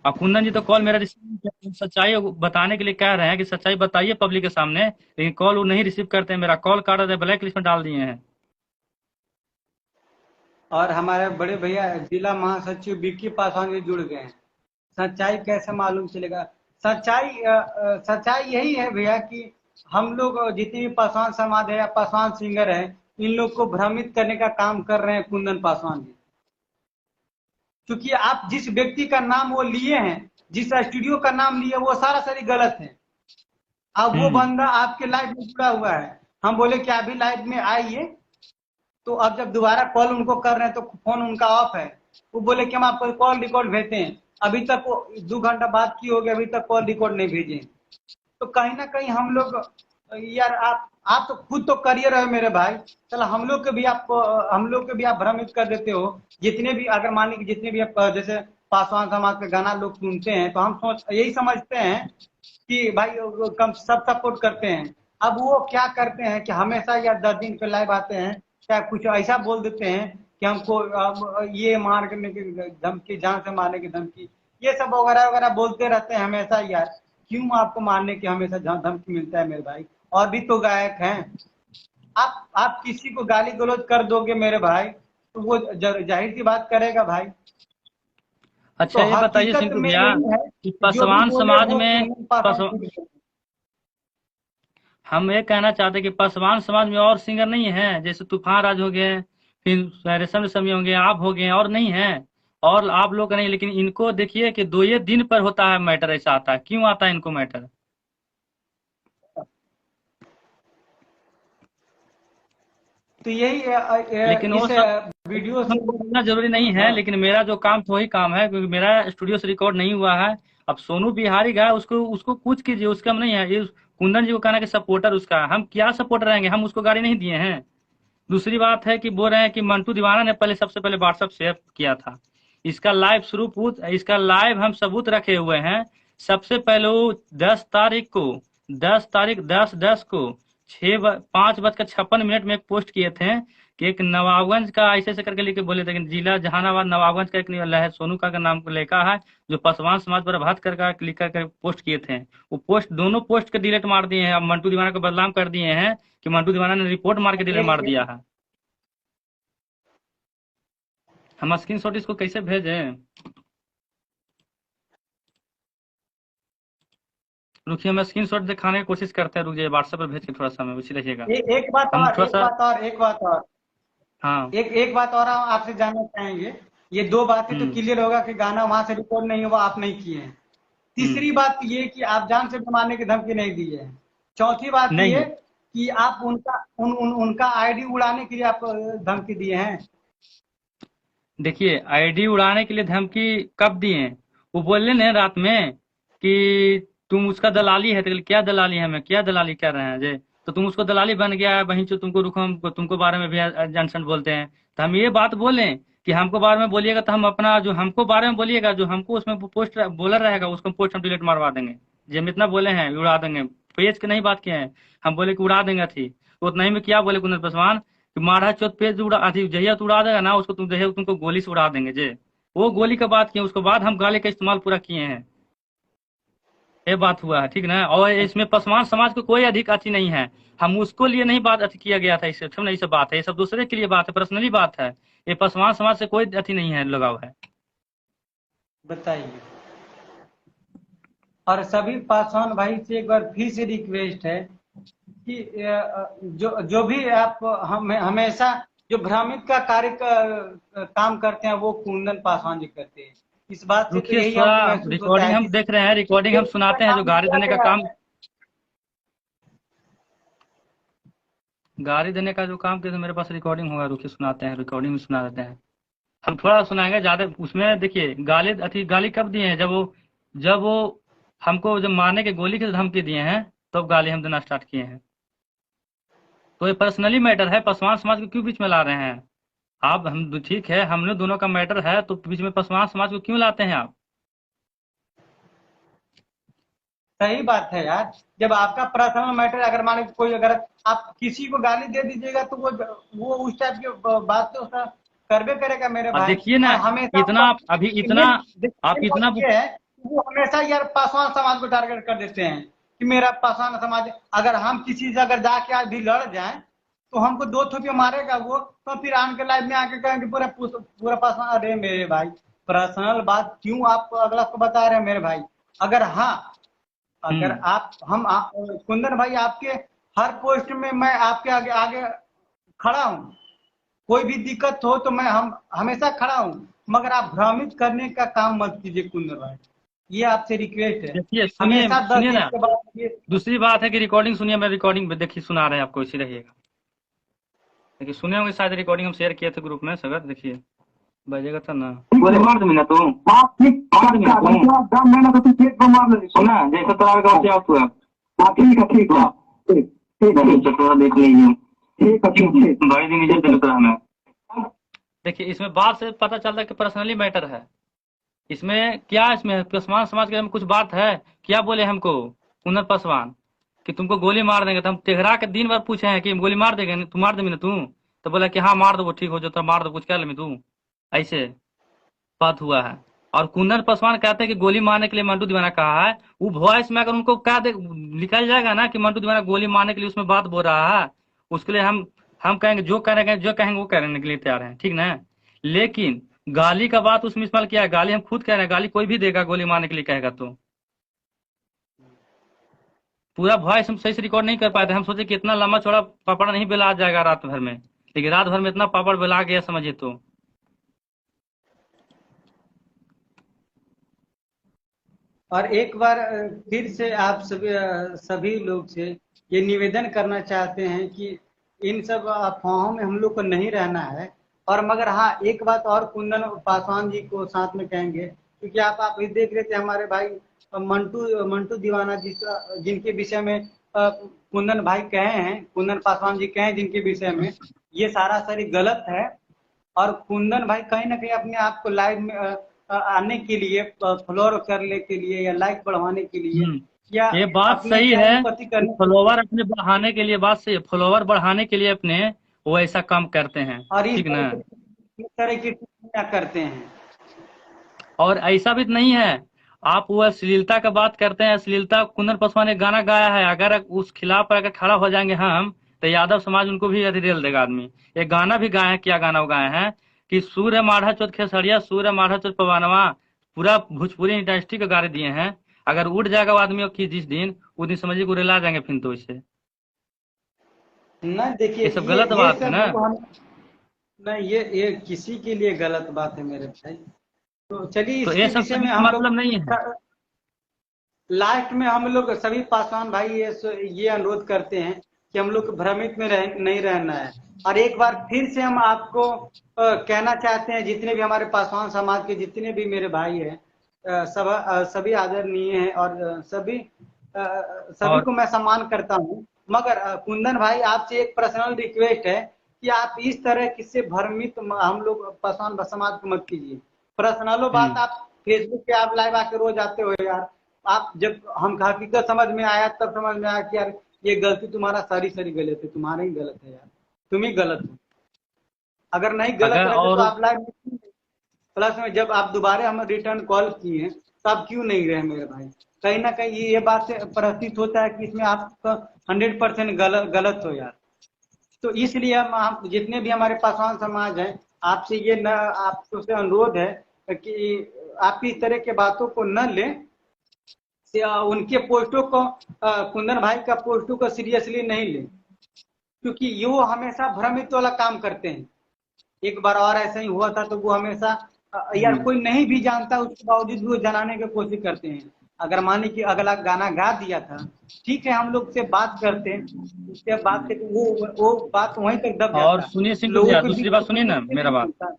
और कुंदन जी तो कॉल मेरा रिसीव नहीं करते, सच्चाई बताने के लिए कह रहे हैं कि सच्चाई बताइए पब्लिक के सामने, लेकिन कॉल वो नहीं रिसीव करते हैं। मेरा कॉल काट रहे, ब्लैक लिस्ट में डाल दिए हैं। और हमारे बड़े भैया जिला महासचिव विक्की पासवान जी जुड़ गए हैं। सच्चाई कैसे मालूम चलेगा। सच्चाई यही है भैया कि हम लोग जितने भी पासवान समाज है या पासवान सिंगर है, इन लोग को भ्रमित करने का काम कर रहे हैं कुंदन पासवान जी। क्योंकि आप जिस व्यक्ति का नाम वो लिए हैं, जिस स्टूडियो का नाम लिए, वो सारा सारी गलत है। अब वो हम्म। बंदा आपके लाइव में जुड़ा हुआ है, हम बोले कि अभी लाइव में आइए, तो अब जब दोबारा कॉल उनको कर रहे हैं तो फोन उनका ऑफ है। वो बोले कि हम आपको कॉल रिकॉर्ड भेजते हैं, अभी तक वो 2 घंटा बात की होगी, अभी तक कॉल रिकॉर्ड नहीं भेजे। तो कहीं ना कहीं हम लोग, यार आप तो खुद तो करियर है मेरे भाई, चलो हम लोग के भी आप भ्रमित कर देते हो। जितने भी, अगर मान लीजिए जितने भी आप जैसे पासवान समाज का गाना लोग सुनते हैं तो हम यही समझते हैं कि भाई वो कम सब सपोर्ट करते हैं। अब वो क्या करते हैं कि हमेशा या 10 दिन पे लाइव आते हैं, क्या कुछ ऐसा बोल देते हैं कि हमको ये मारने की धमकी, जान से मारने की धमकी, ये सब वगैरह वगैरह बोलते रहते हैं हमेशा। यार क्यों आपको मारने की हमेशा धमकी मिलता है मेरे भाई। और भी तो गायक हैं। आप किसी को गाली गलौज कर दोगे मेरे भाई तो वो जाहिर सी बात करेगा भाई। अच्छा तो ये बताइए हकीकत सिंटू में भैया यही है, कि जो भी पासवान बोले समाज वो में, कुंदन पासवान पस, खुद बोले। हम ये कहना चाहते हैं कि पासवान समाज में और सिंगर नहीं है, जैसे तूफान राज हो गए, फिर रेशम रेशमी होंगे, आप हो गए, और नहीं है। और आप लोग नहीं, लेकिन इनको देखिए कि 2 दिन पर होता है मैटर, ऐसा आता है, क्यों आता है इनको मैटर। तो यही लेकिन वो इस सब वीडियो से। हमको बोलना जरूरी नहीं है, हाँ, लेकिन मेरा जो काम था वही काम है, क्योंकि मेरा स्टूडियो से रिकॉर्ड नहीं हुआ है। अब सोनू बिहारी का, उसको उसको कुछ कीजिए, उसका हम नहीं है ये। कुंदन जी को कहना कि सपोर्टर उसका, हम क्या सपोर्टर रहेंगे, हम उसको गाड़ी नहीं दिए हैं। दूसरी बात है कि बोल रहे हैं कि मंटू दीवाना ने पहले, सबसे पहले व्हाट्सएप शेयर किया था। इसका लाइव हम सबूत रखे हुए हैं। सबसे पहले वो 10 तारीख को, 10 तारीख 10/10 को 5:56 में एक पोस्ट किए थे कि एक नवाबगंज का ऐसे ऐसे करके लेके बोले थे कि जिला जहानाबाद नवाबगंज का एक निवाला है, सोनू का नाम को लेखा है, जो पासवान समाज पर बात कर लिख कर पोस्ट किए थे। वो पोस्ट, दोनों पोस्ट के डिलीट मार दिए हैं। अब मंटू दीवाना को बदनाम कर दिए हैं कि मंटू दीवाना ने रिपोर्ट मार के डिलीट मार दिया है। हम स्क्रीनशॉट इसको कैसे भेजें। रुकिए, हम स्क्रीनशॉट दिखाने की कोशिश करते हैं, रुकिए, व्हाट्सएप पर भेज के थोड़ा सा हमें उसी रहिएगा। एक बात हम और थोड़ा एक सा, बात और एक बात और हाँ। एक एक बात और हम आपसे जानना चाहेंगे। ये दो बातें तो हम्म। क्लियर होगा कि गाना वहां से रिकॉर्ड नहीं हुआ, आप नहीं किए हैं। हम्म। तीसरी बात ये कि आप जान से मारने की धमकी नहीं दी है। चौथी बात ये नहीं, कि आप उनका आईडी उड़ाने के लिए आप धमकी दिए हैं। देखिए आईडी उड़ाने के लिए धमकी कब दिए हैं? वो बोले ना रात में कि तुम उसका दलाली है, तो क्या दलाली है, मैं क्या दलाली कर रहे हैं जे, तो तुम उसको दलाली बन गया है वहीं जो तुमको रुको, हमको तुमको बारे में भी जंक्शन बोलते हैं। तो हम ये बात बोलें कि हमको बारे में बोलिएगा तो हम अपना जो हमको बारे में बोलिएगा, जो हमको उसमें पोस्ट बोलर रहेगा उसको पोस्ट हम डिलीट मारवा देंगे। जो हम इतना बोले हैं उड़ा देंगे, पेज के नहीं बात किए हैं। हम बोले कि उड़ा देंगे थी, उतना ही में क्या बोले कुंदन पासवान कि मारा चौथ पेज उड़ा अथी जहिया तू उड़ा देगा ना उसको, तुम जहिया तुमको गोली से उड़ा देंगे जे। वो गोली का बात किए, उसके बाद हम गाली का इस्तेमाल पूरा किए हैं। ये बात हुआ है, ठीक ना। और इसमें पासवान समाज को कोई अधिक अति नहीं है। हम उसको लिए नहीं बात अति किया गया था, इससे नहीं सब बात है, ये सब दूसरे के लिए बात है, पर्सनली बात है। ये पासवान समाज से कोई अति नहीं है, लगाव है। बताइए। और सभी पासवान भाई से एक बार फिर से रिक्वेस्ट है कि जो जो भी आप हमेशा जो भ्रमित का काम करते हैं वो कुंदन पासवान जी करते हैं। इस बात से तो रुकिए यही थोड़ा, हमको महसूस होता रिकॉर्डिंग है हम कि देख रहे हैं, रिकॉर्डिंग हम सुनाते हैं, जो काम गाली किया देने का गया काम, है। गाली देने का जो काम किया तो मेरे पास रिकॉर्डिंग होगा, रुकिए सुनाते हैं, रिकॉर्डिंग में सुना देते हैं। हम थोड़ा सुनाएंगे, ज्यादा उसमें देखिए गाली अति गाली कब दिए हैं, जब वो हमको जब मारने के गोली की धमकी दिए हैं तब गाली हम देना स्टार्ट किए हैं। तो ये पर्सनली मैटर है, पासवान समाज को क्यों बीच में ला रहे हैं आप? हम ठीक है, हम लोग दोनों का मैटर है, तो बीच में पासवान समाज को क्यों लाते हैं आप? सही बात है यार। जब आपका पर्सनल मैटर अगर माने कोई अगर आप किसी को गाली दे दीजिएगा तो वो उस टाइप की बात तो उसका करबे करेगा मेरे और भाई। देखिए और ना, हमेशा इतना अभी इतना आप मेन इतना बात ये है कि वो हमेशा यार पासवान समाज को टारगेट कर देते हैं कि मेरा पासवान समाज। अगर हम किसी से अगर जाके आज भी लड़ जाए तो हमको दो थोपे मारेगा वो, तो फिर आन के लाइफ में आके कहेंगे पूरा पूरा पासवान। अरे मेरे भाई, पर्सनल बात क्यों आप अगला को बता रहे हैं मेरे भाई? अगर हाँ, अगर हम्म। कुंदन भाई आपके हर पोस्ट में मैं आपके आगे आगे खड़ा हूँ। कोई भी दिक्कत हो तो मैं हम हमेशा खड़ा हूँ। मगर आप भ्रमित करने का काम मत कीजिए कुंदन भाई, ये आपसे रिक्वेस्ट है। देखिए सुनिए हमेशा 10 सुनिए दिन ना, के बाद ये दूसरी बात है कि रिकॉर्डिंग सुनिए, मैं रिकॉर्डिंग देखिए सुना रहे हैं आपको, इसी रहिएगा। देखिए सुने होंगे शायद, रिकॉर्डिंग हम शेयर किए थे ग्रुप में सगर, देखिए बजेगा था ना। बोले मार दूंगी ना तू, मार दूंगी ना तू, दम मैंने तो तू पेट पे मार ले सुना, जैसे तरह का क्या हुआ। हाँ ठीक है, ठीक है, ठीक ठीक है, चलो देख लीजिए, ठीक है, ठीक है भाई दिन इज्जत देता हमें। देखिए इसमें बात से पता चलता है कि पर्सनली मैटर है। इसमें क्या, इसमें पासवान समाज के बारे में कुछ बात है? क्या बोले हमको कुंदन पासवान कि तुमको गोली मार देंगे, तो हम तेहरा के दिन भर पूछे हैं कि गोली मार देंगे, तू मार देंगे ना तू, तो बोला कि हाँ मार दो, वो ठीक हो जाता, मार दो, कुछ क्या लेमी तू, ऐसे बात हुआ है। और कुंदन पासवान कहते हैं कि गोली मारने के लिए मंटू दीवाना कहा है। वो वॉइस में अगर उनको कह दे निकल जाएगा ना कि मंटू दीवाना गोली मारने के लिए उसमें बात बोल रहा है, उसके लिए हम कहेंगे, जो करेंगे जो कहेंगे वो करने के लिए तैयार हैं, ठीक ना। लेकिन गाली का बात उसमें इस्तेमाल किया है, गाली हम खुद कह रहे हैं, गाली कोई भी देगा गोली मारने के लिए कहेगा तो। पूरा वॉइस हम सही से रिकॉर्ड नहीं कर पाए थे, हम सोचे कि इतना लंबा चौड़ा पापड़ नहीं बेला जाएगा रात भर में, लेकिन रात भर में इतना पापड़ बेला गया समझिए तो। और एक बार फिर से आप सभी लोग से ये निवेदन करना चाहते हैं कि इन सब अफवाहों में हम लोग को नहीं रहना है। और मगर हाँ, एक बात और कुंदन पासवान जी को साथ में कहेंगे, क्योंकि आप भी देख रहे थे हमारे भाई मंटू मंटू दीवाना जी जिनके विषय में कुंदन भाई कहे हैं, कुंदन पासवान जी कहे हैं जिनके विषय में ये सारा सारी गलत है। और कुंदन भाई कहीं ना कहीं अपने आप को लाइव में आने के लिए, फ्लोर करने के लिए या लाइक बढ़वाने के लिए या ये बात अपने सही है, टाइम पति करने के लिए, फॉलोवर अपने बढ़ाने के लिए, बात सही, फॉलोवर बढ़ाने के लिए अपने वो ऐसा काम करते हैं, और ठीक ना। इस तरह की टिप्पणियां करते हैं। और ऐसा भी नहीं है, आप वो अश्लीलता का बात करते हैं, अश्लीलता कुंदन पासवान ने गाना गाया है, अगर उस खिलाफ अगर खड़ा हो जाएंगे हम तो यादव समाज उनको भी रेल देगा आदमी। ये गाना भी गाए हैं, क्या गाना वो गाए हैं कि सूर्य माढ़ा चौथ खेसरिया, सूर्य माढ़ा चौथ पवानवा, पूरा भोजपुरी इंडस्ट्री के गाने दिए हैं। अगर उठ जाएगा वो आदमी की जिस दिन, उस दिन समझिए को रेला जाएंगे फिर तो इसे। ना देखिए ये सब गलत ये बात है सब ना। जो हम नहीं, ये किसी के लिए गलत बात है मेरे भाई। तो चलिए तो ये इसके सब विषय सभी में का हम मतलब लोग नहीं है। लास्ट में हम लोग सभी पासवान भाई ये अनुरोध करते हैं कि हम लोग भ्रमित में नहीं रहना है। और एक बार फिर से हम आपको कहना चाहते हैं, जितने भी हमारे पासवान समाज के जितने भी मेरे भाई हैं, सभी आदरणीय हैं और सभी और को मैं सम्मान करता हूँ। मगर कुंदन भाई, आपसे एक पर्सनल रिक्वेस्ट है कि आप इस तरह किससे भ्रमित हम लोग पासवान समाज को मत कीजिए। पर्सनलो बात, हम्म आप फेसबुक पे आप लाइव आके रोज आते हो यार। आप जब हम हकीकत समझ में आया तब समझ में आया कि यार ये गलती तुम्हारा सारी सारी गलत है, तुम्हारा ही गलत है यार, तुम ही गलत हो। अगर नहीं गलत अगर रहते तो और आप लाइव में क्यों नहीं? प्लस में जब आप दोबारा हम रिटर्न कॉल किए हैं तो आप क्यों नहीं रहे मेरे भाई? कहीं ना कहीं ये बात से प्रतीत होता है कि इसमें आप 100% गलत हो यार। तो इसलिए हम जितने भी हमारे पासवान समाज हैं, आपसे ये न आपसे अनुरोध है कि आप इस तरह के बातों को न लें। उनके पोस्टों को कुंदन भाई का पोस्टों को सीरियसली नहीं लें, क्योंकि ये वो हमेशा भ्रमित वाला काम करते हैं। एक बार और ऐसा ही हुआ था, तो वो हमेशा यार हम्म, कोई नहीं भी जानता उसके बावजूद भी वो जनाने की कोशिश करते हैं। अगर माने कि अगला गाना गा दिया था, ठीक है, हम लोग से बात करते हैं, उसके बाद से वो बात वहीं तक दब और जाता है। सुनिए सिंटू लोगों भैया, के दूसरी बीच बात सुनिए पहुंचने ना के लिए मेरा नहीं बात। मिलता।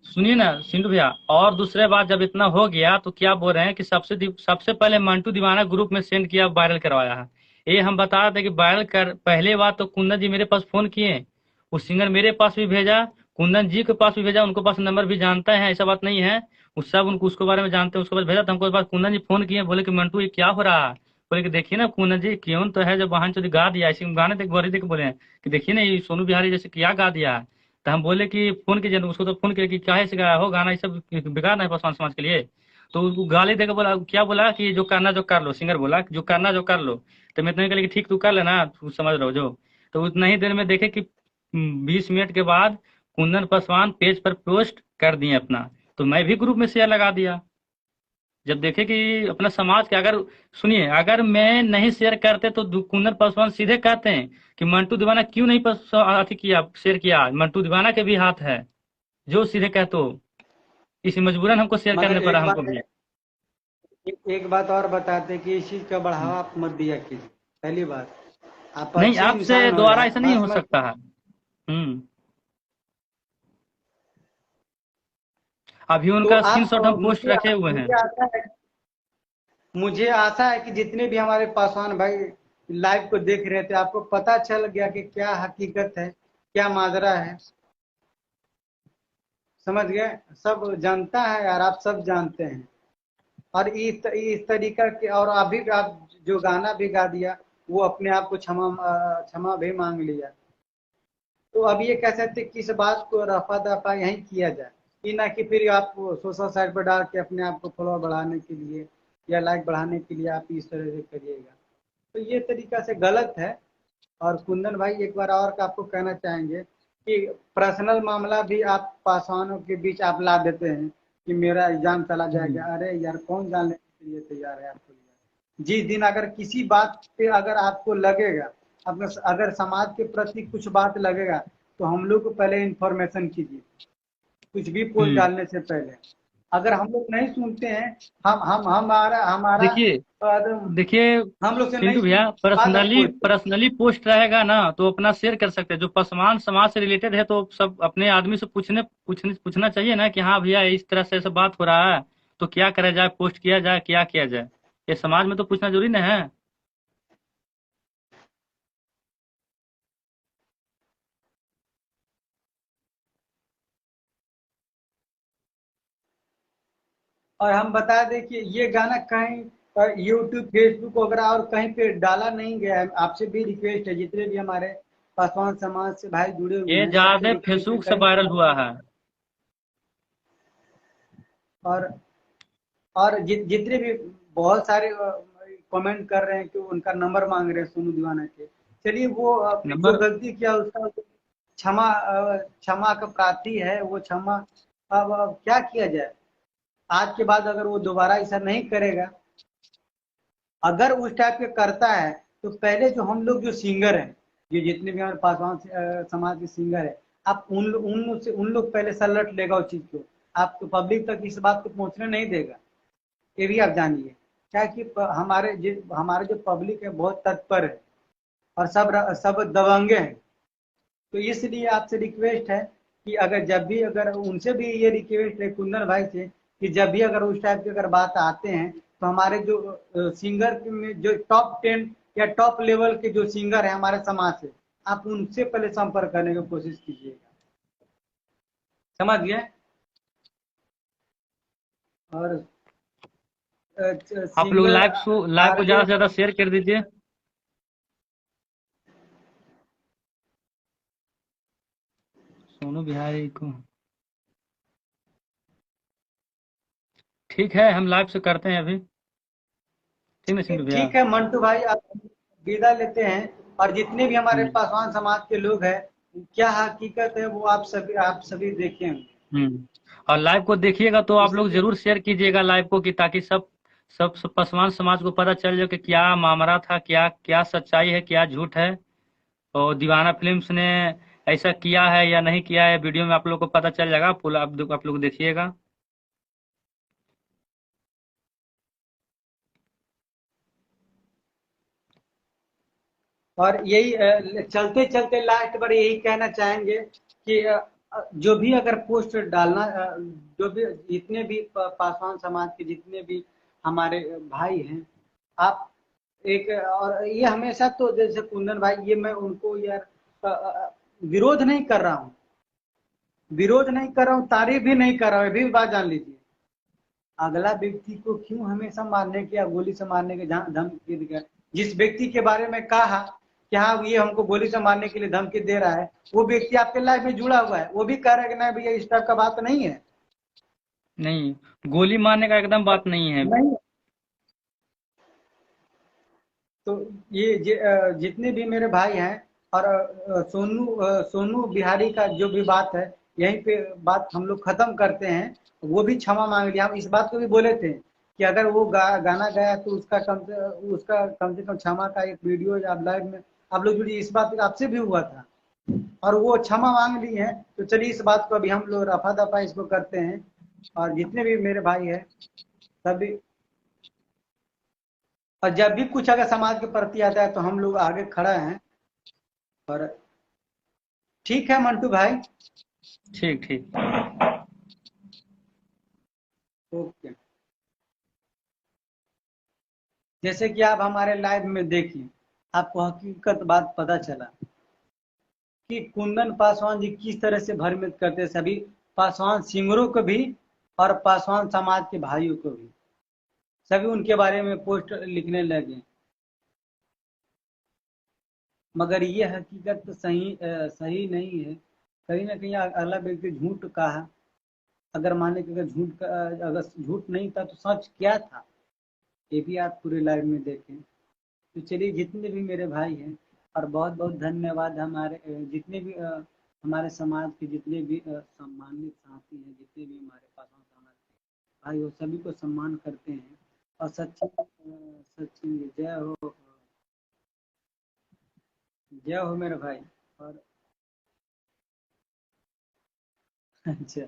सुनिए ना सिंटू भैया, और दूसरे बात, जब इतना हो गया तो क्या बोल रहे हैं कि सबसे पहले मंटू दीवाना ग्रुप में सेंड किया, वायरल करवाया है। ये हम बता रहे थे कि वायरल कर, पहले बात तो कुंदन जी मेरे पास फोन किए, वो सिंगर मेरे पास भी भेजा, कुंदन जी के पास भी भेजा, उनको पास नंबर भी जानता है, ऐसा बात नहीं है। वो सब उनको उसके बारे में जानते हैं, उसके पास भेजा तो हमको बाद कुंदन जी फोन किए, बोले कि मंटू ये क्या हो रहा है। बोले कि देखिए ना कुंदन जी, क्यों तो है जब वाहन चोरी गा दिया, ऐसे गाने देख बोले देख बोले हैं कि देखिए ना ये सोनू बिहारी जैसे क्या गा दिया है। तो हम बोले कि फोन कीजिए, तो उसको तो फोन किया कि क्या है सिखाया हो गाना, ये सब बेकार है पासवान समाज के लिए। तो उसको गाली देकर बोला, क्या बोला कि जो करना जो कर लो, सिंगर बोला कि जो करना जो कर लो। तो मैं इतना कहला कि ठीक तू कर लेना, तू समझ रहा हो जो। तो उतना ही देर में देखे कि 20 मिनट के बाद कुंदन पासवान पेज पर पोस्ट कर दिए अपना। तो मैं भी ग्रुप में शेयर लगा दिया। जब देखे कि अपना समाज के, अगर सुनिए, अगर मैं नहीं शेयर करते तो कुंदन पासवान सीधे कहते हैं कि मंटू दीवाना क्यों नहीं अथी किया, शेयर किया, मंटू दीवाना के भी हाथ है, जो सीधे कह तो। इसी मजबूरन हमको शेयर करने मगर पड़ा एक हमको बात भी। एक बात और बताते कि इस चीज का बढ़ावा आप मत दिया कीजिए। पहली बात, आप नहीं, अच्छे आपसे इंसान हो दोबारा यार, ऐसा नहीं बस हो मत। सकता है। अभी तो उनका आप स्क्रीनशॉट हम पोस्ट रखे हुए हैं। मुझे आशा है कि जितने भी हमारे पासवान भाई लाइव को देख रहे थे, आपको पता चल गया कि क्या हकीकत है, क्या माजरा है। समझ गए? सब जानता है यार, आप सब जानते हैं। और इस तरीका के, और अभी भी आप जो गाना भी गा दिया, वो अपने आप को क्षमा भी मांग लिया। तो अब ये कह सकते कि इस बात को रफा दफा यहीं किया जाए, कि ना कि फिर आप सोशल साइट पर डाल के अपने आप को फॉलोअर बढ़ाने के लिए या लाइक बढ़ाने के लिए आप इस तरह से करिएगा। तो ये तरीका से गलत है। और कुंदन भाई, एक बार और का आपको कहना चाहेंगे कि पर्सनल मामला भी आप पासवानों के बीच आप ला देते हैं कि मेरा एग्जाम चला हम्म, जाएगा। अरे यार, कौन जानने के लिए तैयार है आपको यार? जिस दिन अगर किसी बात पे अगर आपको लगेगा, अपने अगर समाज के प्रति कुछ बात लगेगा, तो हम लोग को पहले इंफॉर्मेशन कीजिए, कुछ भी पोस्ट हम्म। डालने से पहले। अगर हम लोग नहीं सुनते हैं, हम हमारा हमारा देखिए अ, देखिए हम लोग से नहीं सिंटू भैया, सुनते बाद हम पर्सनली पोस्ट करें। पर्सनली पोस्ट रहेगा ना तो अपना शेयर कर सकते हैं। जो पसमान समाज से रिलेटेड है तो सब अपने आदमी से पूछना चाहिए ना कि हाँ भैया इस तरह से ऐसा बात हो रहा है, तो क्या करा जाए, पोस्ट किया जाए, क्या किया जाए। ये समाज में तो पूछना जरूरी ना है। और हम बता दें कि ये गाना कहीं यूट्यूब, फेसबुक वगैरह और कहीं पे डाला नहीं गया है। आपसे भी रिक्वेस्ट है, जितने भी हमारे पासवान समाज से भाई जुड़े हुए ये हैं, सबसे ज्यादा रिक्वेस्ट है, फेसबुक से कहीं वायरल हुआ है। और जितने भी बहुत सारे कमेंट कर रहे हैं कि उनका नंबर मांग रहे हैं सोनू दीवाना के। चलिए, वो जो नंबर। गलती किया उसका क्षमा का प्रार्थी है वो, क्षमा। अब क्या किया जाए? आज के बाद अगर वो दोबारा ऐसा नहीं करेगा, अगर उस टाइप के करता है, तो पहले जो हम लोग जो सिंगर हैं, ये जितने भी हमारे पासवान समाज के सिंगर है, आप उन लोग पहले सलट लेगा उस चीज को, आपको पब्लिक तक इस बात को पहुंचने नहीं देगा। ये भी आप जानिए, क्या कि हमारे जो पब्लिक है बहुत तत्पर है और सब दबंगे हैं। तो इसलिए आपसे रिक्वेस्ट है कि अगर उनसे भी ये रिक्वेस्ट है कुंदन भाई से कि जब भी अगर उस टाइप की अगर बात आते हैं तो हमारे जो सिंगर में जो टॉप 10 या टॉप लेवल के जो सिंगर है हमारे समाज से, आप उनसे पहले संपर्क करने की कोशिश कीजिएगा, समझ गए। और आप लोग सिंगर लाइव को आरजे ज्यादा से ज्यादा शेयर कर दीजिए। सोनू बिहारी को ठीक है, हम लाइव से करते हैं अभी। ठीक है सिंधु भैया। ठीक है मंटू भाई, आप विदा लेते हैं। और जितने भी हमारे हम्म पासवान समाज के लोग हैं, क्या हकीकत है वो आप सभी देखें। हम्म। और लाइव को देखिएगा तो आप लोग इसलिए जरूर शेयर कीजिएगा लाइव को, कि ताकि सब पसवान समाज को पता चल जाए कि क्या मामला था, क्या क्या सच्चाई है, क्या झूठ है। और दीवाना फिल्म्स ने ऐसा किया है या नहीं किया है, वीडियो में आप लोग को पता चल जाएगा। फुल आप लोग देखिएगा। और यही चलते चलते लास्ट पर यही कहना चाहेंगे कि जो भी अगर पोस्ट डालना, जो भी जितने भी पासवान समाज के जितने भी हमारे भाई हैं, आप एक और ये हमेशा तो जैसे कुंदन भाई, ये मैं उनको यार विरोध नहीं कर रहा हूँ, तारीफ भी नहीं कर रहा हूँ, ये भी बात जान लीजिए। अगला व्यक्ति को क्यों हमेशा मारने की या गोली से मारने की धमकी दिया। जिस व्यक्ति के बारे में कहा कि हाँ ये हमको गोली से मारने के लिए धमकी दे रहा है, वो व्यक्ति आपके लाइफ में जुड़ा हुआ है, वो भी कह रहा है कि नहीं भैया इस टाइप का बात नहीं है। नहीं, गोली मारने का एकदम बात नहीं है। नहीं, तो जितने भी मेरे भाई हैं, और सोनू बिहारी का जो भी बात है, यहीं पे बात हम लोग खत्म करते हैं। वो भी क्षमा मांग लिया, हम इस बात को भी बोले थे कि अगर वो गाना गाया तो उसका कम से कम क्षमा का एक वीडियो या लाइव में आप लोग जुड़िए। इस बात आपसे भी हुआ था और वो क्षमा मांग ली है। तो चलिए इस बात को अभी हम लोग रफा दफा इसको करते हैं। और जितने भी मेरे भाई हैं सभी, और जब भी कुछ अगर समाज के प्रति आता है तो हम लोग आगे खड़ा हैं। और ठीक है मंटू भाई। ठीक ठीक। ओके, जैसे कि आप हमारे लाइव में देखिए, आपको हकीकत बात पता चला कि कुंदन पासवान जी किस तरह से भ्रमित करते हैं सभी पासवान सिंगरों को भी और पासवान समाज के भाइयों को भी। सभी उनके बारे में पोस्ट लिखने लगे, मगर ये हकीकत तो सही नहीं है। कहीं ना कहीं अगला व्यक्ति झूठ कहा। अगर माने कि अगर झूठ नहीं था तो सच क्या था, ये भी आप पूरे लाइव में देखें। तो चलिए जितने भी मेरे भाई हैं, और बहुत बहुत धन्यवाद हमारे जितने भी हमारे समाज के जितने भी सम्मानित साथी हैं, जितने भी हमारे पास समाज के भाई, वो सभी को सम्मान करते हैं। और सच्ची जय हो मेरे भाई। और अच्छा,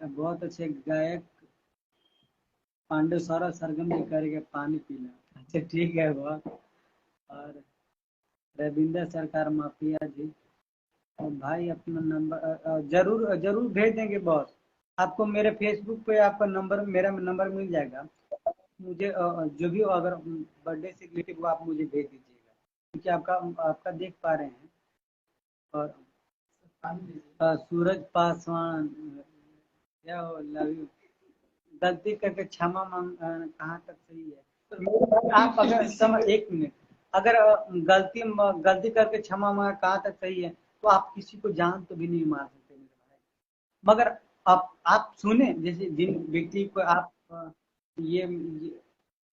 बहुत अच्छे गायक पांडे सारा सरगम जी करके पानी पीना। अच्छा ठीक है बहुत। और रविंद्र सरकार माफिया जी, और भाई अपना नंबर जरूर जरूर भेज देंगे बॉस। आपको मेरे फेसबुक पे आपका नंबर, मेरा नंबर मिल जाएगा। मुझे जो भी अगर बर्थडे से रिलेटेड वो आप मुझे भेज दीजिएगा, क्योंकि आपका आपका देख पा रहे हैं। और सूरज पासवान, क्या हो, लव यू। गलती करके क्षमा मांग कहाँ तक सही है मेरे भाई? आप अगर एक मिनट, अगर गलती करके क्षमा मांग कहाँ तक सही है, तो आप किसी को जान तो भी नहीं मार सकते मेरे भाई। मगर आप सुने, जैसे जिन व्यक्ति को आप ये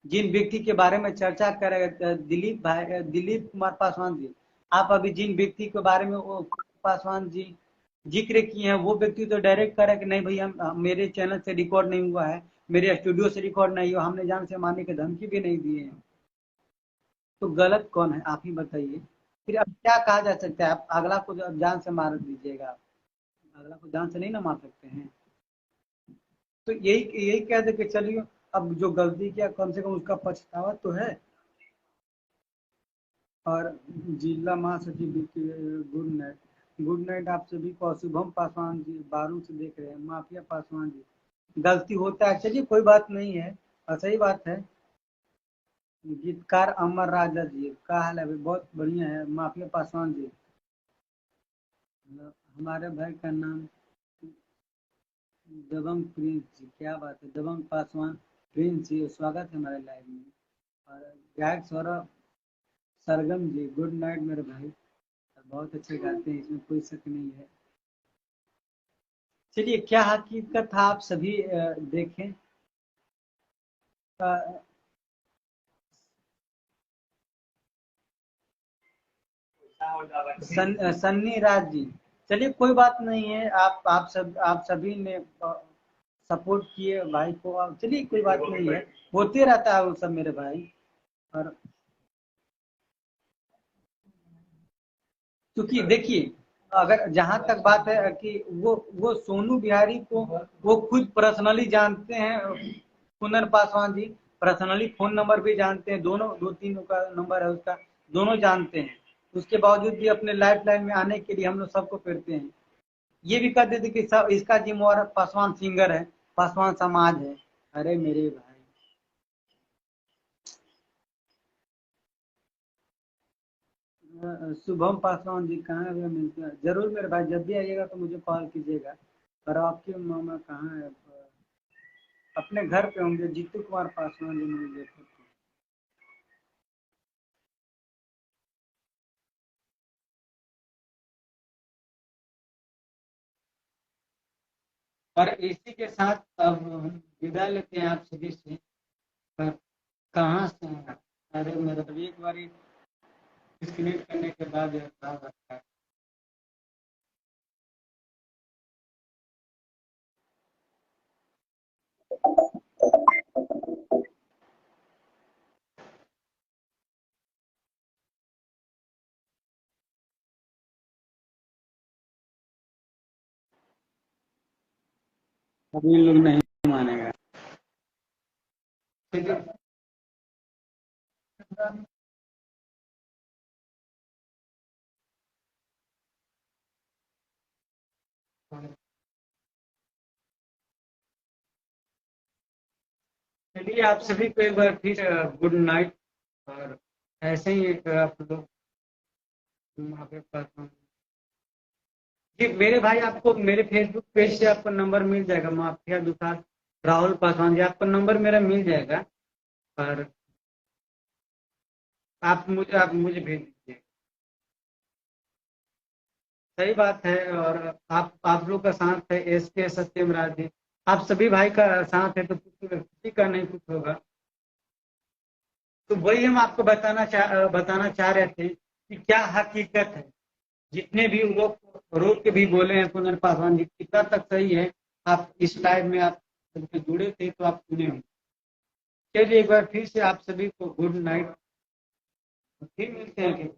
जिन व्यक्ति के बारे में चर्चा कर रहे दिलीप भाई, दिलीप कुमार पासवान जी, आप अभी जिन व्यक्ति के बारे में वो पासवान जी जिक्र किए हैं, वो व्यक्ति तो डायरेक्ट कह रहा है कि नहीं भैया मेरे चैनल से रिकॉर्ड नहीं हुआ है, मेरे स्टूडियो से रिकॉर्ड नहीं हुआ, हमने जान से मारने की धमकी भी नहीं दी है। तो गलत कौन है आप ही बताइए। फिर अब क्या कहा जा सकता है? आप अगला को अब जान से मार दीजिएगा, अगला को जान से नहीं ना मार सकते हैं। तो यही यही कह दे कि चलिए अब जो गलती किया कम से कम उसका पछतावा तो है। और जिला महासचिव गुड नाइट, गुड नाइट आप सभी को। शुभम पासवान जी बारू से देख रहे हैं, माफिया पासवान जी गलती होता है, चलिए कोई बात नहीं है, सही बात है। गीतकार अमर राजा जी क्या हाल है? बहुत बढ़िया है माफिया पासवान जी। हमारे भाई का नाम दबंग प्रिंस जी, क्या बात है दबंग पासवान प्रिंस जी, स्वागत है हमारे लाइव में। और गायक सौरभ सरगम जी गुड नाइट मेरे भाई, बहुत अच्छे गाते हैं, इसमें कोई शक नहीं है। चलिए क्या हकीकत था आप सभी देखें। सन्नी राज जी, चलिए कोई बात नहीं है, आप सभी ने सपोर्ट किए भाई को, अब चलिए कोई बात नहीं है, होते रहता है वो सब मेरे भाई। और क्योंकि देखिए अगर जहां तक बात है कि वो सोनू बिहारी को वो खुद पर्सनली जानते हैं, Kundan Paswan ji personally phone number भी जानते हैं, दोनों 2-3 का नंबर है उसका, दोनों जानते हैं। उसके बावजूद भी अपने लाइफ लाइन में आने के लिए हम लोग सबको करते हैं। ये भी कर देते कि सब इसका जिम्मेवार पासवान सिंगर है, पासवान समाज है। अरे मेरे भाई शुभम पासवान जी कहाँ है? मिलते हैं जरूर मेरे भाई, जब भी आइएगा तो मुझे कॉल कीजिएगा। और आपके मामा कहाँ है? अपने घर पे होंगे, जीतू कुमार पासवान जी मुझे देखते थे। और इसी के साथ अब हम विदा लेते हैं आप सभी से। पर कहाँ से हैं आप? अरे मेरे तो एक बार डिस्कनेक्ट करने के बाद यह खराब रखा है। अभी लोग नहीं मानेगा। चलिए आप सभी को एक बार फिर गुड नाइट। और ऐसे ही एक आप लोग आपके पास जी मेरे भाई, आपको मेरे फेसबुक पेज से आपको नंबर मिल जाएगा, माफिया दुकान राहुल पासवान जी, आपको नंबर मेरा मिल जाएगा। और आप मुझे भेज दीजिए। सही बात है। और आप लोग का साथ है, एस के सत्यम राज जी, आप सभी भाई का साथ है, तो किसी का नहीं कुछ होगा। तो वही हम आपको बताना चाह रहे थे कि क्या हकीकत है। जितने भी लोग रोक के भी बोले हैं पुनर् पासवान जी, कितना तक सही है? आप इस टाइम में आप सबसे जुड़े थे तो आप सुने होंगे। चलिए एक बार फिर से आप सभी को गुड नाइट, फिर मिलते हैं।